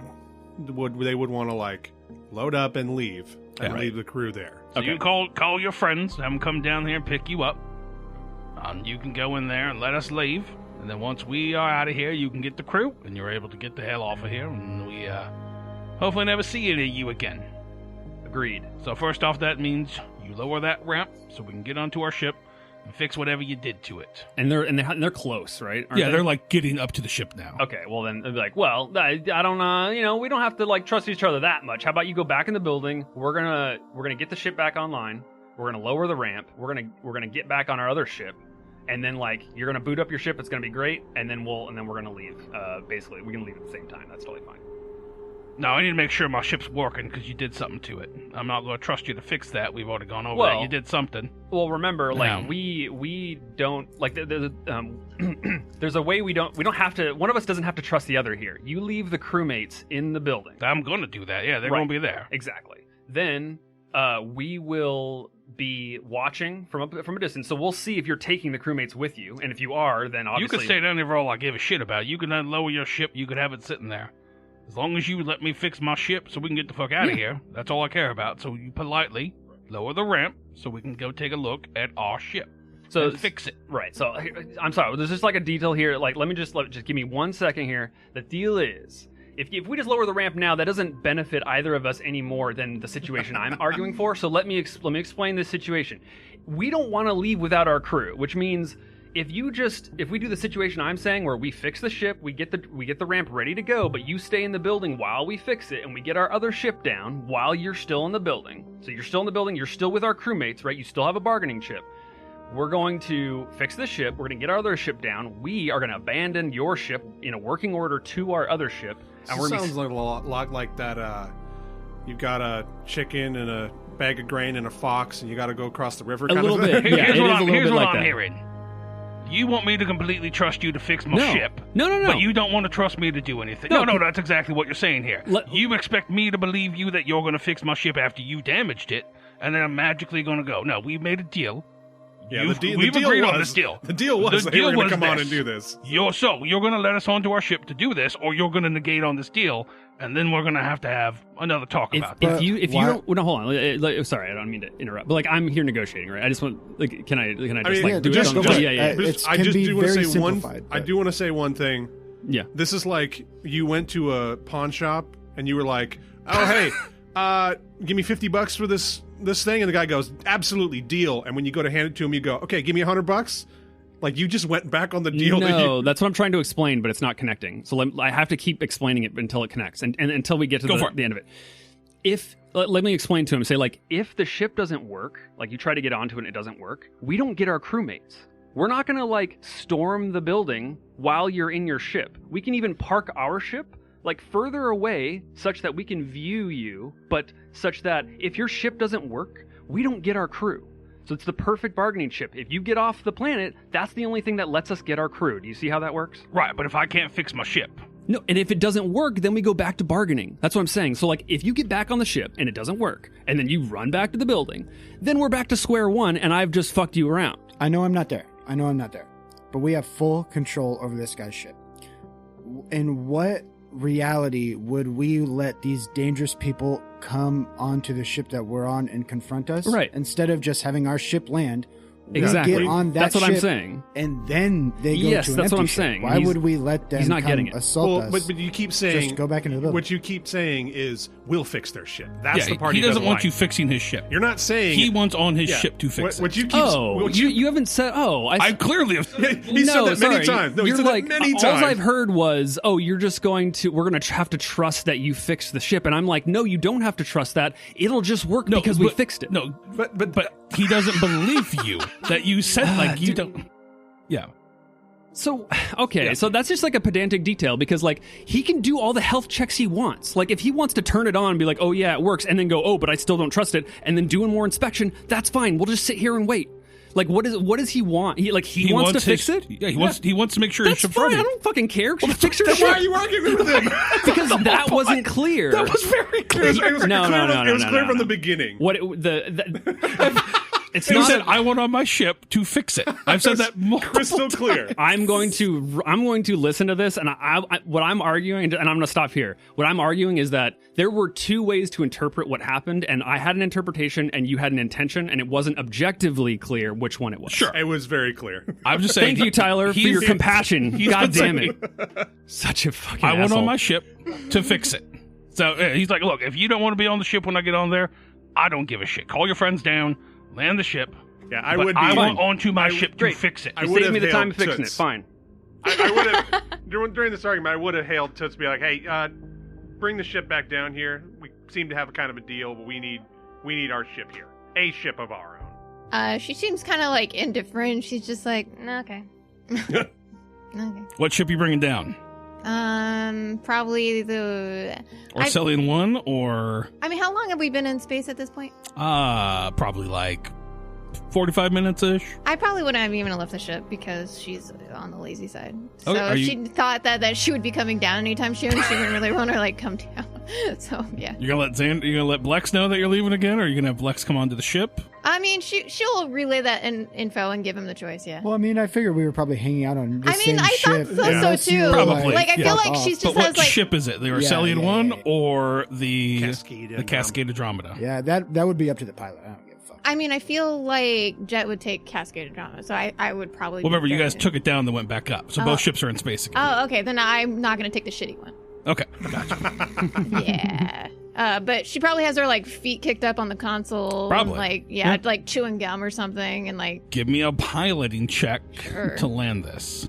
would want to like load up and leave and leave the crew there. So you call your friends, have them come down here and pick you up. You can go in there and let us leave. And then once we are out of here, you can get the crew, and you're able to get the hell off of here. And we hopefully never see any of you again. Agreed. So first off, that means you lower that ramp so we can get onto our ship and fix whatever you did to it. And they're close, right? Aren't Yeah, they're like getting up to the ship now. Okay, well then they'll be like, well, I don't, we don't have to like trust each other that much. How about you go back in the building? We're gonna get the ship back online. We're gonna lower the ramp. We're gonna get back on our other ship, and then like you're gonna boot up your ship. It's gonna be great, and then we're gonna leave. Basically, we can leave at the same time. That's totally fine. No, I need to make sure my ship's working because you did something to it. I'm not going to trust you to fix that. We've already gone over that. You did something. Well, remember, like No. we don't like there's a way we don't have to. One of us doesn't have to trust the other here. You leave the crewmates in the building. I'm going to do that. Yeah, they're Right. going to be there. Exactly. Then we will be watching from a distance. So we'll see if you're taking the crewmates with you, and if you are, then obviously You could stay down there for all I give a shit about. You can then lower your ship. You could have it sitting there. As long as you let me fix my ship so we can get the fuck out of here, that's all I care about. So you politely lower the ramp so we can go take a look at our ship. So and fix it. Right. So I'm sorry. There's just like a detail here. Like, let me just give me 1 second here. The deal is, if we just lower the ramp now, that doesn't benefit either of us any more than the situation I'm arguing for. So let me explain this situation. We don't want to leave without our crew, which means if we do the situation I'm saying where we fix the ship, we get the ramp ready to go, but you stay in the building while we fix it, and we get our other ship down while you're still in the building. So you're still in the building, you're still with our crewmates, right? You still have a bargaining chip. We're going to fix the ship. We're going to get our other ship down. We are going to abandon your ship in a working order to our other ship. And This sounds like a lot like that. You've got a chicken and a bag of grain and a fox, and you got to go across the river. A little bit. Yeah, Here's it what is a I'm, little here's bit what like I'm that. hearing. You want me to completely trust you to fix my No. ship. No. But you don't want to trust me to do anything. No, No, that's exactly what you're saying here. You expect me to believe you that you're going to fix my ship after you damaged it, and then I'm magically going to go. No, we've made a deal. Yeah, We've agreed on this deal. The deal was The they were deal going to was come on this. and do this. You're going to let us onto our ship to do this, or you're going to negate on this deal, and then we're going to have another talk about that. If you why- don't, well, no, hold on. Sorry, I don't mean to interrupt, but like I'm here negotiating, right? I just want, like, can I just mean, do just it? go ahead. Yeah. It I can just be do want to very say one. simplified, I but- do want to say one thing. Yeah. This is like you went to a pawn shop and you were like, "Oh, hey, give me $50 for this thing," and the guy goes, "Absolutely, deal." And when you go to hand it to him, you go, "Okay, give me $100." Like you just went back on the deal. No, that's what I'm trying to explain, but it's not connecting. So I have to keep explaining it until it connects, and until we get to the end of it. Let me explain to him. Say, like, if the ship doesn't work, like you try to get onto it and it doesn't work, we don't get our crewmates. We're not going to like storm the building while you're in your ship. We can even park our ship like further away such that we can view you, but such that if your ship doesn't work, we don't get our crew. So it's the perfect bargaining chip. If you get off the planet, that's the only thing that lets us get our crew. Do you see how that works? Right, but if I can't fix my ship, No, and if it doesn't work, then we go back to bargaining. That's what I'm saying. So, like, if you get back on the ship and it doesn't work, and then you run back to the building, then we're back to square one, and I've just fucked you around. I know I'm not there. But we have full control over this guy's ship. In what reality would we let these dangerous people come onto the ship that we're on and confront us? Right. Instead of just having our ship land. we Exactly. Get on that That's what I'm ship, saying. And then they go Yes, to an that's what empty I'm ship. saying. Why would we let them he's not come getting it. assault us? But you keep saying Just go back into the building. What you keep saying is we'll fix their ship. That's the part he doesn't want like. you fixing his ship. You're not saying He wants on his Yeah. ship to fix what it. you keep. what you haven't said. I clearly have said He said that many times. No, he you're said that like, many all times. I've heard was, we're going to have to trust that you fixed the ship. And I'm like, no, you don't have to trust that. It'll just work because we fixed it. No, but he doesn't believe you that you said like you don't. Yeah. So, okay, so that's just like a pedantic detail because, like, he can do all the health checks he wants. Like, if he wants to turn it on and be like, oh, yeah, it works, and then go, oh, but I still don't trust it, and then doing more inspection, that's fine. We'll just sit here and wait. Like, what does he want? He wants to fix it? Yeah, he wants to make sure his That's ship's fine. ready. I don't fucking care. Just fix your Why are shit. you arguing with him? Because that wasn't clear. That was very clear. It was No, clear, no, it was no, clear no, from no. the beginning. What it's He not. said, "I want on my ship to fix it." I've said that multiple Crystal clear. I'm going to listen to this, and what I'm arguing, and I'm going to stop here. What I'm arguing is that there were two ways to interpret what happened, and I had an interpretation, and you had an intention, and it wasn't objectively clear which one it was. Sure. It was very clear. I'm just saying. Thank you, Tyler, for your compassion. God damn it! Such a fucking I want asshole. on my ship to fix it. So he's like, "Look, if you don't want to be on the ship when I get on there, I don't give a shit. Call your friends down, land the ship." Yeah, I But would be. I want onto my ship to Great. fix it. I You would saved me have the time hailed of fixing Toots. it. Fine. I would have during this argument. I would have hailed Toots to be like, "Hey, bring the ship back down here. We seem to have a kind of a deal, but we need our ship here, a ship of our own." She seems kind of like indifferent. She's just like, "Nah, okay. Okay. What ship you bringing down? Probably the. Orcelian 1 or I mean, how long have we been in space at this point? probably like 45 minutes ish. I probably wouldn't have even left the ship because she's on the lazy side. So Okay, are if you- she thought that she would be coming down anytime soon, she wouldn't really want to like come down. So yeah. You're gonna let Blex know that you're leaving again, or are you gonna have Blex come onto the ship? I mean, she'll relay that info and give him the choice. Yeah. Well, I mean, I figured we were probably hanging out on the I mean, same I thought ship. so, unless you too. were, Probably, Like I yeah. feel like off. she's But just what has like. ship is it? The Yeah, Orcelian yeah, 1 yeah, yeah. or the Cascade Cascade Andromeda? Yeah, that would be up to the pilot. I don't give a fuck. I mean, I feel like Jedt would take Cascade Drama, so I would probably. Well, remember, be you guys there. took it down, then went back up, so Oh. both ships are in space again. Oh, okay. Then I'm not gonna take the shitty one. Okay, Yeah. But she probably has her like feet kicked up on the console. Probably. And, like chewing gum or something, and like. Give me a piloting check Sure. to land this.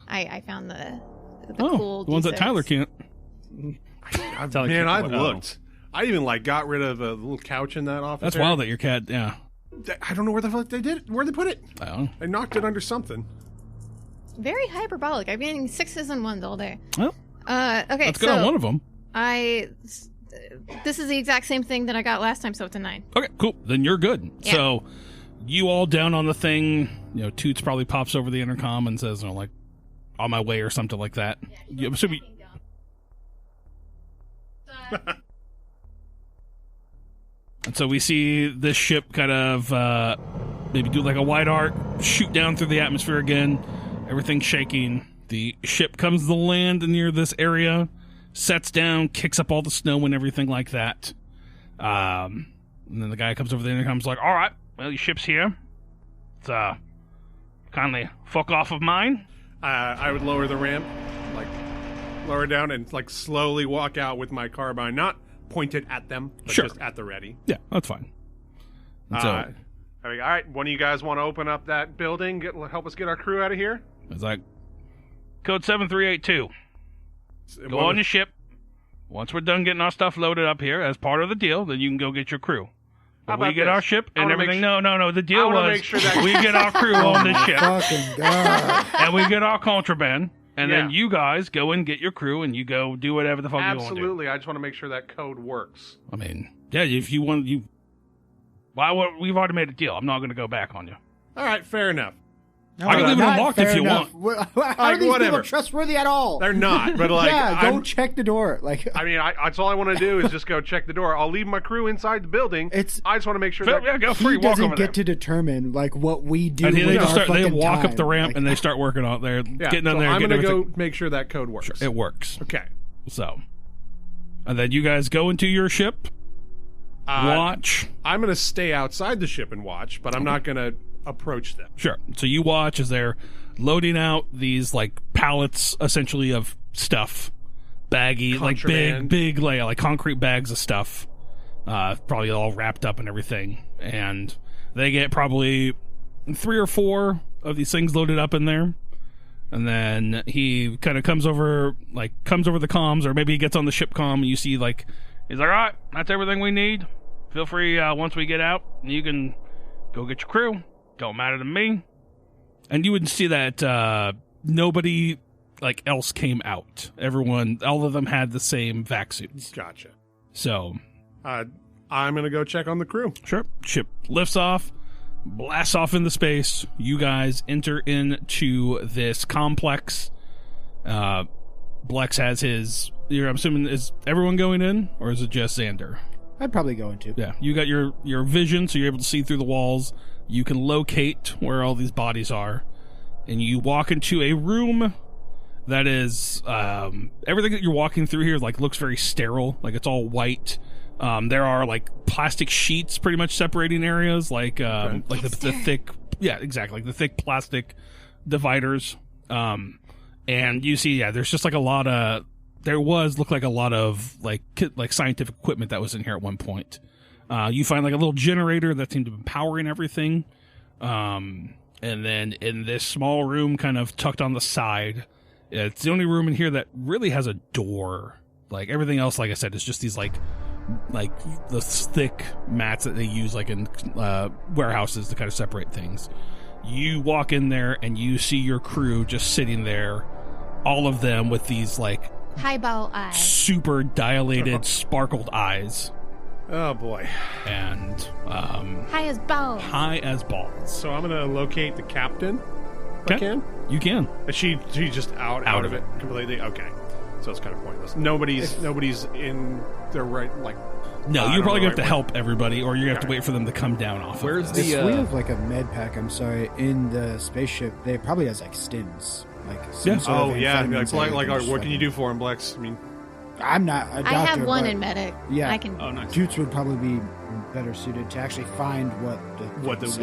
I found the Oh, cool the ones that D6. Tyler can't. Man, I've looked. I even like got rid of a little couch in that office. That's area. wild that your cat, yeah. I don't know where the fuck they did. Where they put it? I don't know. They knocked it under something. Very hyperbolic. I've been getting 6s and 1s all day. Well, Okay, let's get on one of them. This is the exact same thing that I got last time, so it's a 9. Okay, cool. Then you're good. Yeah. So you all down on the thing, Toots probably pops over the intercom and says, like, on my way or something like that. I'm assuming. And so we see this ship kind of maybe do like a wide arc, shoot down through the atmosphere again. Everything's shaking. The ship comes to land near this area, sets down, kicks up all the snow and everything like that. And then the guy comes over the intercom's like, all right, well, your ship's here. It's kindly fuck off of mine. I would lower the ramp, like lower down and like slowly walk out with my carbine, not pointed at them, but Sure. just at the ready. Yeah, that's fine. And so all right, one of you guys want to open up that building, help us get our crew out of here? it's like, code 7382. Go on the ship. Once we're done getting our stuff loaded up here as part of the deal, then you can go get your crew. How But we about get this? our ship I and wanna make everything. su- No. The I deal wanna was make sure that- we get our crew on the ship Fucking God. and we get our contraband, and then Yeah. you guys go and get your crew and you go do whatever the fuck you want to do. Absolutely, I just want to make sure that code works. I mean, yeah, if you want, we've already made a deal. I'm not going to go back on you. All right, fair enough. I can leave it Not unlocked if fair you enough. How Like, are these whatever. people trustworthy at all? They're not, but like, yeah, go I'm- check the door. Like, I mean, that's all I want to do is just go check the door. I'll leave my crew inside the building. It's- I just want to make sure Phil, that yeah, go he free. Walk doesn't over get there. to determine like what we do. And with they just our start. They fucking walk time. up the ramp Like, and they start working on. They're yeah, getting on so there. I'm getting gonna everything. go make sure that code works. It works. Okay. So, and then you guys go into your ship. Watch. I'm gonna stay outside the ship and watch, but I'm not gonna approach them. Sure. So you watch as they're loading out these like pallets, essentially of stuff, baggy, like Contraband. big, like concrete bags of stuff, probably all wrapped up and everything. And they get probably 3 or 4 of these things loaded up in there. And then he kind of comes over the comms, or maybe he gets on the ship comm, and you see like he's like, all right, that's everything we need. Feel free once we get out, you can go get your crew. Don't matter to me. And you would see that nobody like else came out. All of them had the same vac suits. Gotcha. So, I'm gonna go check on the crew. sure, ship lifts off, blasts off into space. You guys enter into this complex. Blex has his. I'm assuming, is everyone going in, or is it just Zander? I'd probably go into. Yeah, you got your vision, so you're able to see through the walls. You can locate where all these bodies are, and you walk into a room that is everything that you're walking through here like looks very sterile, like it's all white. There are like plastic sheets pretty much separating areas, like the thick, yeah, exactly, like the thick plastic dividers. And you see, yeah, there's just like a lot of. Looked like a lot of like scientific equipment that was in here at one point. You find like a little generator that seemed to be powering everything. And then in this small room kind of tucked on the side, it's the only room in here that really has a door. Like everything else, like I said, is just these like the thick mats that they use like in warehouses to kind of separate things. You walk in there and you see your crew just sitting there, all of them with these like Highball eyes. super dilated, sparkled eyes, Oh boy. and High as balls. high as balls. So I'm gonna locate the captain. If I Okay. can. You can. Is she's just out of it completely. Okay. So it's kind of pointless. Nobody's in the right like. No, I you're don't probably know going to have to right help everybody, or you're going to have to Okay. wait for them to come down off Where's of the this. If we have like a med pack, I'm sorry, in the spaceship, they probably has like stims. Like some sort Oh of yeah, amphetamines that like can just what can you fucking- do for him, Blex? I mean, I'm not a doctor. I have one but in medic. Yeah. I can. Oh, nice. Toots would probably be better suited to actually find what the Yeah. things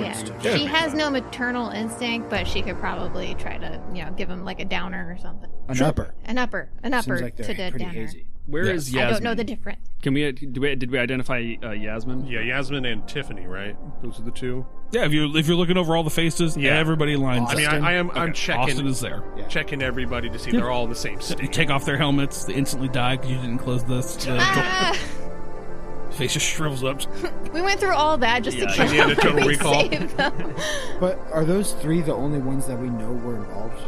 Yeah. She has no maternal instinct, but she could probably try to, give him like a downer or something. An upper. An upper Seems like to they're the pretty downer. hazy. Where is Yasmin? I don't know the difference. Can we did we identify Yasmin? yeah, Yasmin and Tiffany, right? Those are the two. Yeah, if you're looking over all the faces, Yeah. everybody lines I mean, up. Austin? I'm checking Austin is there. Yeah. checking everybody to see they're all in the same They state. take off their helmets. They instantly die because you didn't close the Ah, face just shrivels up. we went through all that just to Yeah, kill he had a total them. recall. Save them. But are those three the only ones that we know were involved?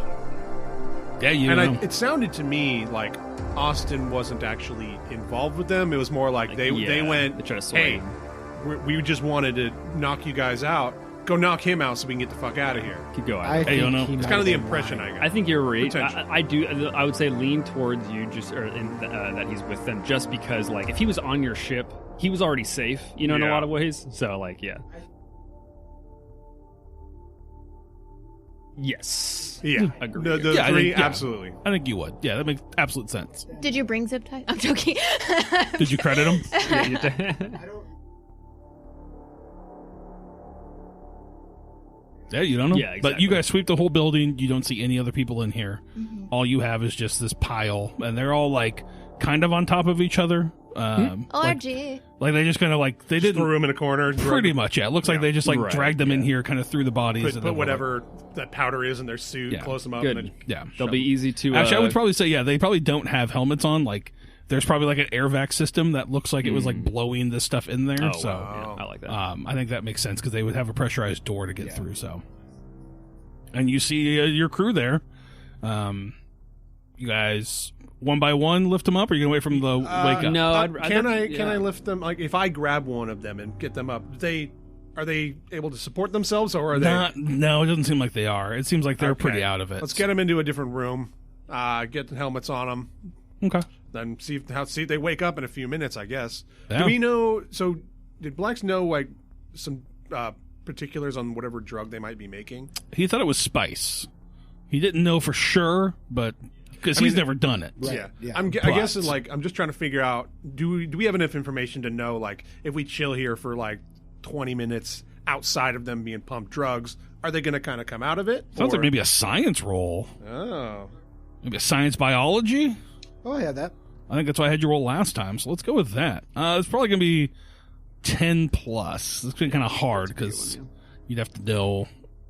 Yeah, you And know. it sounded to me like Austin wasn't actually involved with them. It was more like they went, They try to sway hey, him. we just wanted to knock you guys out. Go knock him out so we can get the fuck out of here. Keep going. I Hey, think no. he It's might kind of the have been impression lying. I got. I think you're right. Potential. I do. I would say lean towards you, that he's with them, just because like if he was on your ship, he was already safe. In a Yeah. lot of ways. So like, yeah. Yes. Yeah, Agreed. the Yeah, I three, think- yeah. absolutely. I think you would. Yeah, that makes absolute sense. Did you bring zip ties? I'm joking. Did you credit him? Yeah, you don't know. Yeah, But you exactly. guys sweep the whole building. You don't see any other people in here. Mm-hmm. All you have is just this pile, and they're all like kind of on top of each other. ORG. Like they just kind of like they Just didn't. threw him in a corner. Pretty much, yeah. It looks like they just like Right, dragged them in yeah. here, kind of through the bodies. Put, and put then were like- whatever that powder is in their suit, Yeah. close them up, Good. and then yeah. They'll be easy to. Actually, I would probably say, yeah, they probably don't have helmets on. Like, there's probably like an air vac system that looks like it was like blowing this stuff in there. Oh, so, wow. Yeah, I like that. I think that makes sense because they would have a pressurized door to get through. So, and you see your crew there. You guys one by one lift them up, or are you gonna wait from the wake up? no, can I yeah. lift them? Like if I grab one of them and get them up, are they able to support themselves, or are they? No, it doesn't seem like they are. It seems like they're Okay. pretty out of it. Let's get them into a different room. Get the helmets on them. Okay. Then see if they wake up in a few minutes. I guess. Yeah. Do we know? So did Blex know like some particulars on whatever drug they might be making? He thought it was spice. He didn't know for sure, but because he's never done it. Right. Yeah. I But- guess like I'm just trying to figure out do we have enough information to know like if we chill here for like 20 minutes outside of them being pumped drugs, are they going to kind of come out of it? Sounds Or- like maybe a science roll. Oh. Maybe a science biology. Oh, yeah, that. I think that's why I had you roll last time, so let's go with that. It's probably going to be 10 plus. It's been kind of hard because you'd have to know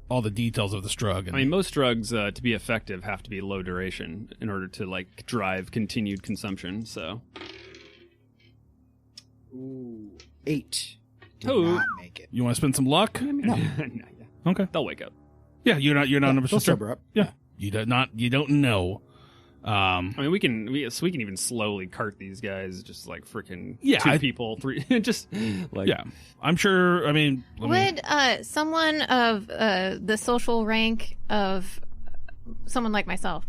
all the details of this drug. And, I mean, most drugs to be effective have to be low duration in order to like drive continued consumption. So, Ooh, 8. Did Ooh. not make it. you want to spend some luck? No. Okay. They'll wake up. Yeah, you're not 100% They'll sure. sober up. Yeah, you don't know. I mean, we can even slowly cart these guys, just like freaking Yeah, two I- people, three, just like Yeah, I'm sure. I mean, Would someone of the social rank of someone like myself,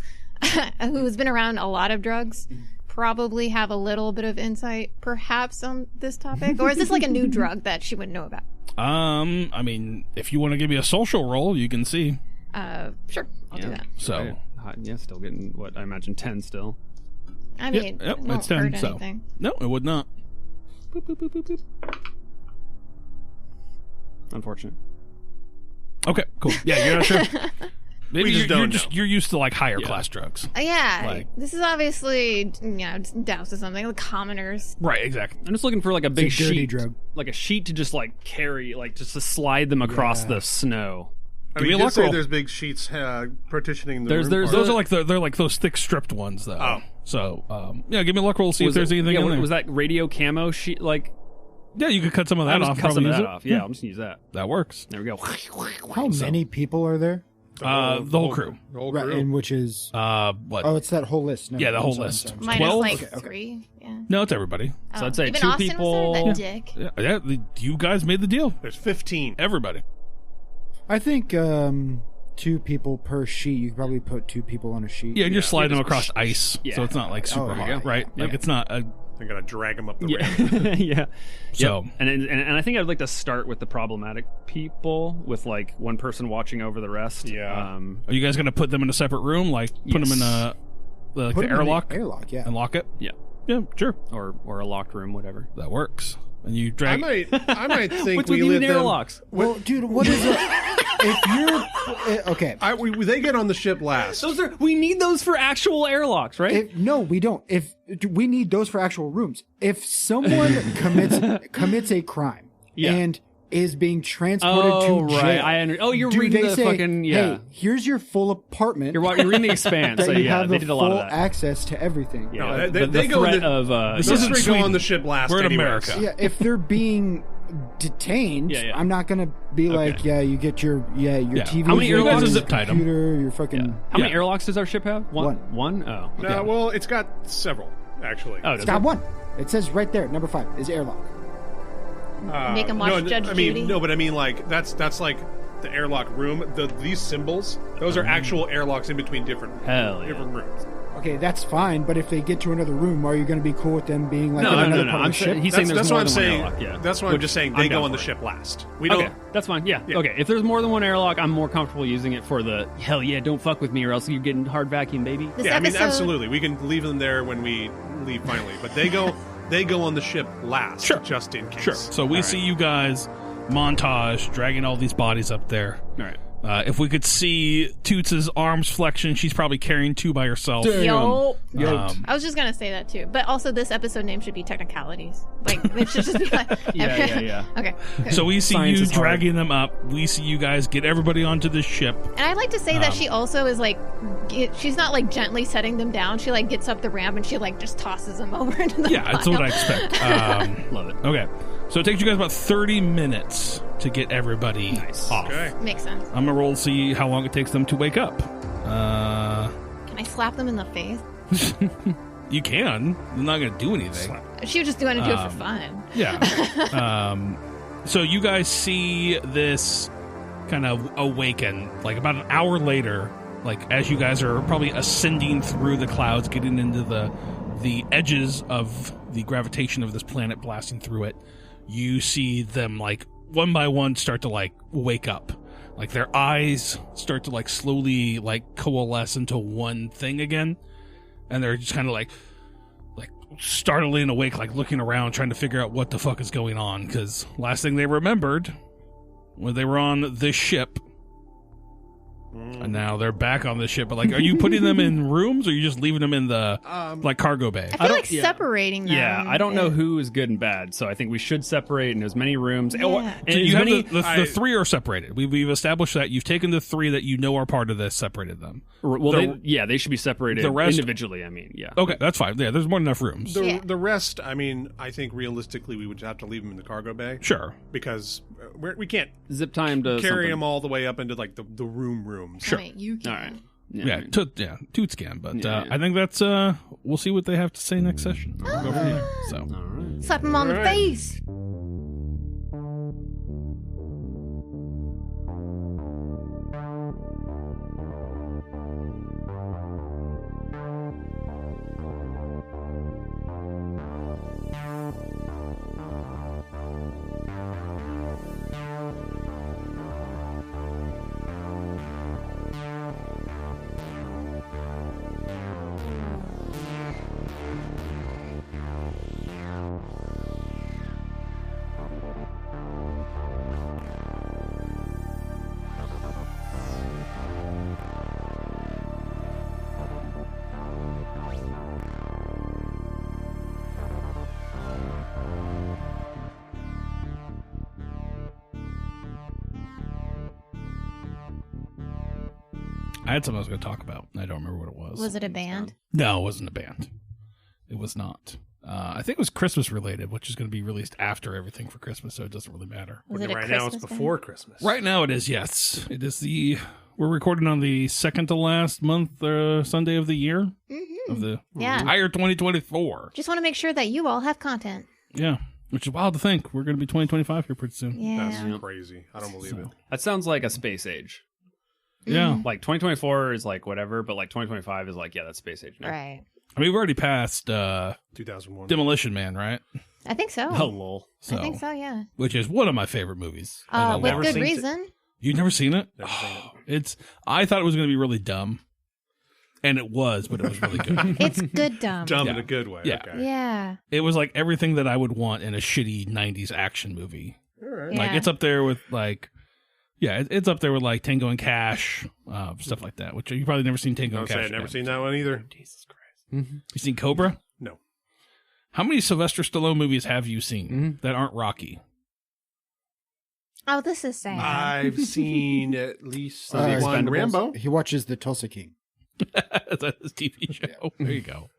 who's been around a lot of drugs, probably have a little bit of insight, perhaps, on this topic? Or is this like a new drug that she wouldn't know about? I mean, if you want to give me a social roll, you can see. Sure, I'll do Yeah. that. So, yeah, still getting what I imagine 10 still. I mean, yep, it won't it's 10. hurt So, anything. no, it would not. Boop, boop, boop, boop, boop. Unfortunate. Okay, cool. Yeah, you're not sure. Maybe We just don't know. you're used to like higher class drugs. Yeah, Like- this is obviously, just doused with something. The commoners. Right, exactly. I'm just looking for like a big It's a dirty sheet, drug. like a sheet to just like carry, like just to slide them across Yeah. the snow. I Give mean, me a you luck did say roll. there's big sheets partitioning the There's- room there's part. Those are like they're like those thick stripped ones though. Oh. So yeah, give me a luck roll. See if Was there's it- anything yeah, in there. Was that radio camo sheet? Like Yeah, you could cut some of that I'm just off. cut some probably of use that it. off. Yeah, I'm just gonna use that. That works. There we go. How many people are there? The whole crew. The whole Right, crew. and which is. What? Oh, it's that whole list. No, Yeah, the I'm whole sorry, I'm list. sorry. Minus 12? like Okay. 3. Yeah. No, it's everybody. So I'd say Even two Austin people. was there? That dick. Yeah, you guys made the deal. There's 15. Everybody. I think 2 people per sheet. You could probably put 2 people on a sheet. Yeah, and you're sliding them just- across ice, Yeah. so it's not like super there you hard, go. right? Like Yeah. it's not a They're gonna drag them up the Yeah, ramp. yeah. So- Yep. And I think I'd like to start with the problematic people, with like one person watching over the rest. Yeah. Are you guys going to put them in a separate room? Like, put them in a Put the them in airlock? the airlock, yeah. And lock it? Yeah. Yeah, sure. Or a locked room, whatever. That works. And you I drag... might think What's we with you let in them. airlocks? Well, dude, what is it? If you're okay, They get on the ship last. We need those for actual airlocks, right? no, we don't. If we need those for actual rooms. If someone commits a crime Yeah. and is being transported Oh, to right. jail, You're do reading they the say, fucking hey, here's your full apartment. You're reading the Expanse. that So you yeah, have they the did a lot full of that. access to everything. Yeah, No, the they go threat into- of This Those isn't three go Sweden. on the ship last. We're in anyways. America. Yeah, if they're being detained, Yeah, yeah. I'm not gonna be like, yeah, you get your TV. How many your airlocks your zip tied 'em? computer, your fucking. How many Yeah. airlocks does our ship have? One. One. Oh. Okay. No, well, it's got several actually. Oh, It's got one. It says right there, number 5 is airlock. Make 'em watch Judge Judy. No, but I mean, like that's like the airlock room. These symbols, those are actual airlocks in between different Hell yeah. different rooms. Okay, that's fine, but if they get to another room, are you going to be cool with them being like in No. another part I'm of the ship? he's saying there's That's more what I'm than one saying. airlock. Yeah. That's what I'm just saying. I'm They go down on the for it. ship last. We don't. Okay, that's fine. Yeah. Yeah. Okay, if there's more than one airlock, I'm more comfortable using it for the hell yeah, don't fuck with me or else you're getting hard vacuum, baby. This Yeah, I mean, episode- absolutely. We can leave them there when we leave finally, but they go on the ship last, Sure. just in case. Sure. So we see you guys montage dragging all these bodies up there. All right. If we could see Toots' arms flexion, she's probably carrying 2 by herself. Yo. Um, I was just gonna say that too, but also this episode name should be Technicalities. Like it should just be like Yeah. Okay. so we see Science you is hard. dragging them up. We see you guys get everybody onto the ship. And I'd like to say that she also is like, she's not like gently setting them down. She like gets up the ramp and she like just tosses them over into the Yeah, that's what I pile. expect. Love it. Okay. So it takes you guys about 30 minutes to get everybody off. Okay. Makes sense. I'm going to roll to see how long it takes them to wake up. Can I slap them in the face? You can. They're not going to do anything. She was just going to do it for fun. Yeah. So you guys see this kind of awaken, like about an hour later, like as you guys are probably ascending through the clouds, getting into the edges of the gravitation of this planet, blasting through it. You see them like one by one start to like wake up. Like their eyes start to like slowly like coalesce into one thing again. And they're just kind of like startling awake, like looking around, trying to figure out what the fuck is going on. Because last thing they remembered when they were on this ship, and now they're back on the ship. But like, are you putting them in rooms, or are you just leaving them in the like cargo bay? I feel like separating them. Yeah, I don't know who is good and bad, so I think we should separate in as many rooms. Yeah. And So as you have many, the 3 are separated. We've established that. You've taken the 3 that you know are part of this, separated them. well, the- they should be separated the rest- individually. I mean, yeah. Okay, that's fine. Yeah, there's more than enough rooms. Yeah. The rest, I mean, I think realistically we would have to leave them in the cargo bay Sure. because we can't Zip time to carry something. them all the way up into like the rooms. Sure. You can. All right. Yeah, Toots can, but Yeah. I think that's we'll see what they have to say next session. We'll go from there. So. All right. Slap him on the Alright. face. I had something I was going to talk about. I don't remember what it was. Was it a band? No, it wasn't a band. It was not. I think it was Christmas related, which is going to be released after everything for Christmas, so it doesn't really matter. Was it a Right now it's Christmas before Christmas. Right now it is, yes. It is we're recording on the second to last month, Sunday of the year, of the Yeah. entire 2024. Just want to make sure that you all have content. Yeah, which is wild to think. We're going to be 2025 here pretty soon. Yeah. That's crazy. I don't believe it. That sounds like a space age. Yeah. Like 2024 is like whatever, but like 2025 is like, yeah, that's space age now. Right. I mean, we've already passed 2001. Demolition Man, right? I think so. Oh, lol. I think so, yeah. Which is one of my favorite movies. With never good seen it. reason. You've never seen it? Never seen it. I thought it was going to be really dumb. And it was, but it was really good. It's good dumb. Dumb in Yeah. a good way. Yeah. Okay. Yeah. It was like everything that I would want in a shitty 90s action movie. All right. Yeah. Like, it's up there with, like... Yeah, it's up there with, like, Tango and Cash, stuff like that, which you've probably never seen Tango Don't and say Cash. I've never yet. seen that one either. Jesus Christ. You seen Cobra? No. How many Sylvester Stallone movies have you seen that aren't Rocky? Oh, this is sad. I've seen at least The one Expendables? Rambo. He watches the Tulsa King. That's his TV show. There you go.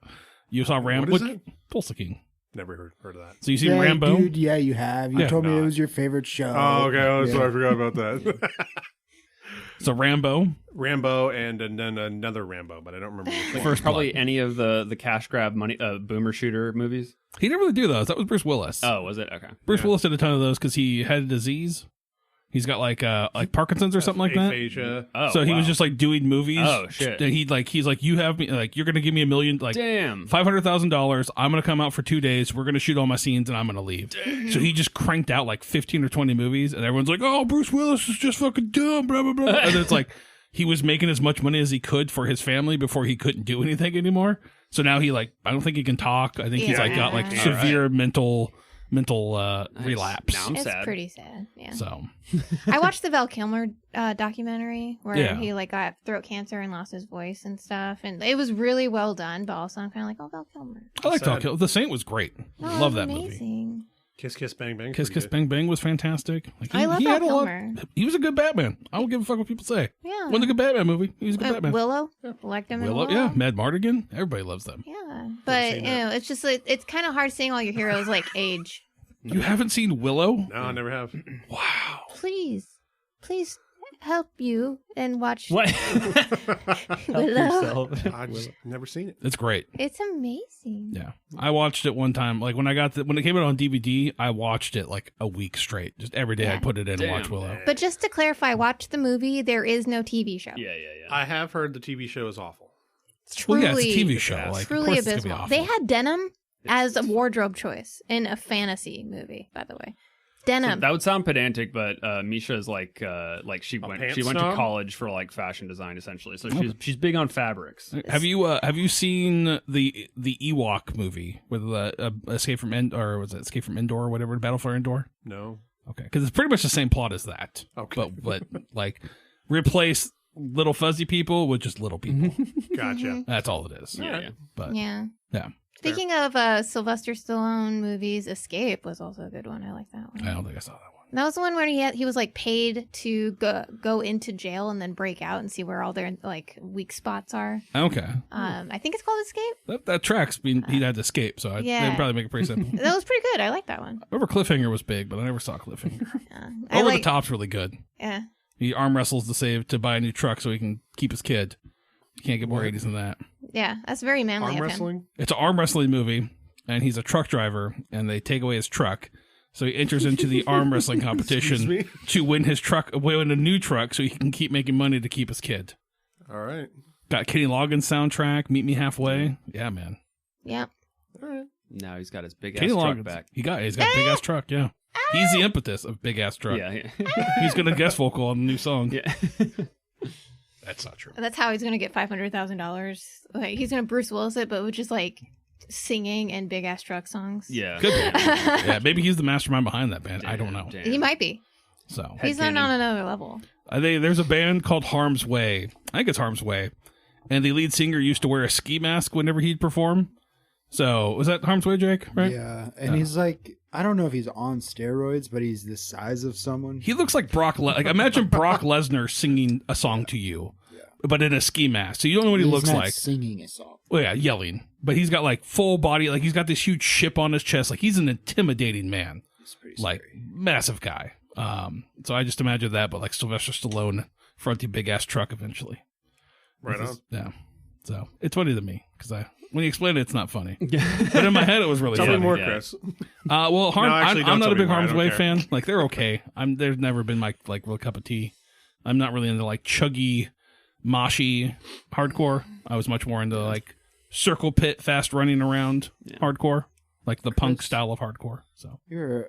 You saw Rambo? What is it? Tulsa King. Never heard of that. So you seen Yeah, Rambo? dude, yeah, you have. You Yeah. told me it Not. was your favorite show. Oh, okay. Oh, Yeah. sorry, I forgot about that. So Rambo. Rambo and then another Rambo, but I don't remember. which one. First Probably Blood. any of the cash grab money boomer shooter movies. He didn't really do those. That was Bruce Willis. Oh, was it? Okay. Bruce Yeah. Willis did a ton of those because he had a disease. He's got like Parkinson's or something like that. Aphasia. Oh, So he was wow. just like doing movies. Oh, shit. And he's like, you have me, like, you're gonna give me $1 million, like Damn. $500,000. I'm gonna come out for 2 days. We're gonna shoot all my scenes, and I'm gonna leave. So he just cranked out like 15 or 20 movies, and everyone's like, "Oh, Bruce Willis is just fucking dumb." Blah blah blah. And it's like he was making as much money as he could for his family before he couldn't do anything anymore. So now he I don't think he can talk. I think he's like got like Yeah. severe mental relapse. Now I'm it's sad. pretty sad. Yeah. So I watched the Val Kilmer documentary where Yeah. he like got throat cancer and lost his voice and stuff, and it was really well done. But also, I'm kind of like, oh, Val Kilmer. I like Sad. Talk Kill. The Saint was great. No, Love it was that movie. amazing. Kiss Kiss Bang Bang. Kiss pretty Kiss good. Bang Bang was fantastic. Like, I love Val had a lot- Kilmer. He was a good Batman. I don't give a fuck what people say. Yeah. Wasn't a good Batman movie. He was a good Batman. Willow, liked him in Willow, Willow. yeah. Mad Mardigan. Everybody loves them. Yeah, but seen you know, it's just like, it's kind of hard seeing all your heroes like age. You haven't seen Willow? No, I never have. Wow. Please help you and watch. What? Willow. I just never seen it. It's great. It's amazing. Yeah. I watched it one time. Like when it came out on DVD, I watched it like a week straight. Just every day Yeah. I'd put it in and Damn. watch Willow. But just to clarify, watch the movie. There is no TV show. Yeah. I have heard the TV show is awful. It's Well, truly, yeah, it's a TV show. Yeah, Like, of truly course it's gonna be abysmal. awful. They had denim as a wardrobe choice in a fantasy movie. By the way, denim. That would sound pedantic, but Meescha is like she went pants to snob? college for like fashion design essentially. So she's big on fabrics. Have you seen the Ewok movie with Escape from Escape from Endor or whatever, Battle for Endor? No. Okay, because it's pretty much the same plot as that. Okay. But like replace little fuzzy people with just little people. Gotcha. That's all it is. Yeah. But yeah. yeah, Speaking of Sylvester Stallone movies, Escape was also a good one. I like that one. I don't think I saw that one. That was the one where he was like paid to go into jail and then break out and see where all their like weak spots are. Okay, I think it's called Escape. that tracks. He had to escape, so Yeah. they'd probably make it pretty simple. That was pretty good. I like that one. I remember Cliffhanger was big, but I never saw Cliffhanger. I Over like, the Top's really good. Yeah. He arm wrestles to buy a new truck so he can keep his kid. You can't get more 80s than that. Yeah, that's very manly Arm of him. wrestling? It's an arm wrestling movie, and he's a truck driver, and they take away his truck. So he enters into the arm wrestling competition me? to win a new truck so he can keep making money to keep his kid. All right. Got Kenny Loggins soundtrack, Meet Me Halfway. Yeah, man. Yeah. All right. Now he's got his big ass Kenny truck Loggins. back. He's got a big ass truck, yeah. He's the impetus of big ass truck. Yeah. He's going to guest vocal on the new song. Yeah. That's not true. That's how he's gonna get $500,000. Like he's gonna Bruce Willis it, but with just like singing and big ass truck songs. Yeah. Could be. Yeah, maybe he's the mastermind behind that band. I don't know. Damn. He might be. So He's on another level. there's a band called Harm's Way. I think it's Harm's Way. And the lead singer used to wear a ski mask whenever he'd perform. So, was that Harm's Way, Jake? Right? Yeah, and he's like, I don't know if he's on steroids, but he's the size of someone. He looks like imagine Brock Lesnar singing a song to you, but in a ski mask. So you don't know what he He's looks not like. singing a song. Well, yeah, yelling. But he's got like full body, like he's got this huge chip on his chest. Like he's an intimidating man. It's pretty Like scary. massive guy. So I just imagine that, but like Sylvester Stallone fronting big ass truck eventually. Right on. Yeah. So it's funny to me because when you explain it, it's not funny. But in my head, it was really Tell funny. me more, yeah. Chris. Well, No, actually, I'm don't not tell a me big more. I Harm's don't Way care. fan. Like they're okay. There's never been my like real cup of tea. I'm not really into like chuggy, moshy hardcore. I was much more into like circle pit, fast running around hardcore, like the punk style of hardcore. So You're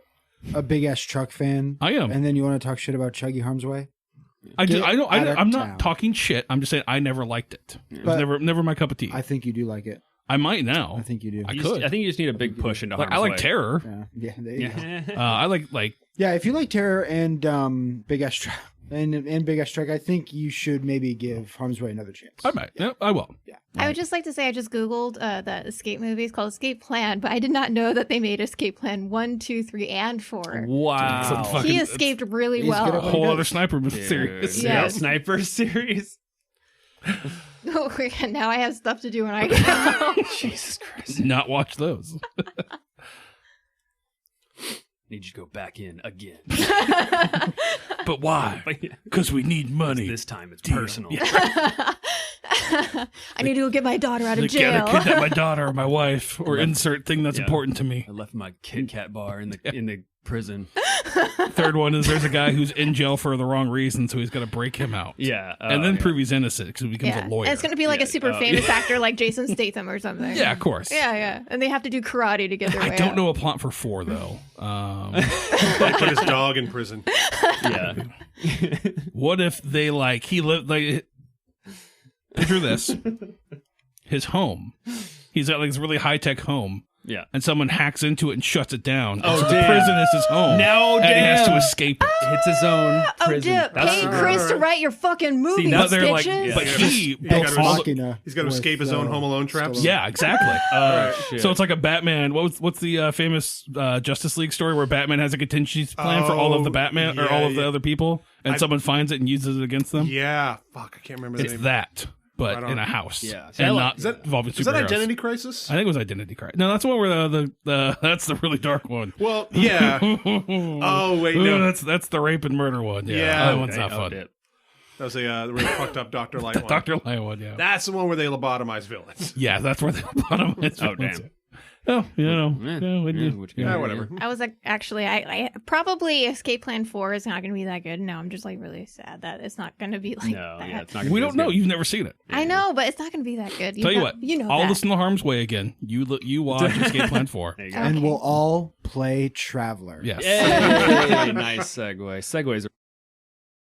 a big ass truck fan. I am. And then you want to talk shit about Chuggy Harm's Way? I'm town. not talking shit. I'm just saying I never liked it. It But- was never my cup of tea. I think you do like it. I might now. I think you do. I You could. just- I think you just need a big push into Like, harm's I like way. Terror. Yeah, there you go. I like Yeah, if you like Terror and Big Ass Truck and Big Ass Truck, I think you should maybe give Harm's Way another chance. I might. Yeah, I will. Yeah. I would just like to say I just Googled the escape movie. It's called Escape Plan, but I did not know that they made Escape Plan 1, 2, 3, and 4. Wow. Fucking- He escaped really He's good well. at A whole other sniper series. Yeah. Sniper series. Now I have stuff to do when I get home. Jesus Christ. Not watch those. Need you to go back in again. But why? But yeah, Because we need money. this time it's personal. I need to go get my daughter out of They jail. gotta kidnap my daughter or my wife or insert thing that's Yeah. important to me. I left my Kit Kat bar in the prison. Third one is there's a guy who's in jail for the wrong reason, so he's got to break him out. Yeah. And then prove he's innocent because he becomes Yeah. a lawyer. And it's going to be like Yeah. a super famous actor like Jason Statham or something. Yeah, of course. Yeah. And they have to do karate to get their way I don't out. know a plot for 4 though. They put his dog in prison. Yeah. What if they he lived like picture this. His home. He's got like this really high-tech home. Yeah. And someone hacks into it and shuts it down. Oh, so the damn. prison is his home. No, and he has to damn. escape it. It's his own Oh, prison. dude, pay Chris to write your fucking movie, that's- But they're like, bitches. but he Yeah. built gotta all the- Machina He's got to with, escape his own Home Alone traps. Stallone. Yeah, exactly. Shit. So it's like a Batman. What's the famous Justice League story where Batman has a contingency plan for all of the Batman or all of the other people, and someone finds it and uses it against them? Yeah. Fuck, I can't remember the It's name. that, but Right on. in a house. Yeah. and Is not that- involving superheroes. Is that Identity Crisis? I think it was Identity Crisis. No, that's the one where the that's the really dark one. Well, yeah. Oh, wait, Ooh, no. that's the rape and murder one. Yeah, Yeah. that one's not fun. Dip. That was the really fucked up Dr. Light one. Dr. Lion one. Yeah, That's the one where they lobotomize villains. yeah, that's where the bottom is. Oh, damn. Oh, you know, Whatever. I was like, actually, I probably Escape Plan 4 is not going to be that good. No, I'm just like really sad that it's not going to be like No, that. yeah, it's not gonna We be don't as know. good. You've never seen it. I know, but it's not going to be that good. Tell you what, you know I'll that. listen to Harm's Way again. You watch Escape Plan 4. There you go. And we'll all play Traveler. Yes. Yay, nice segue. Segues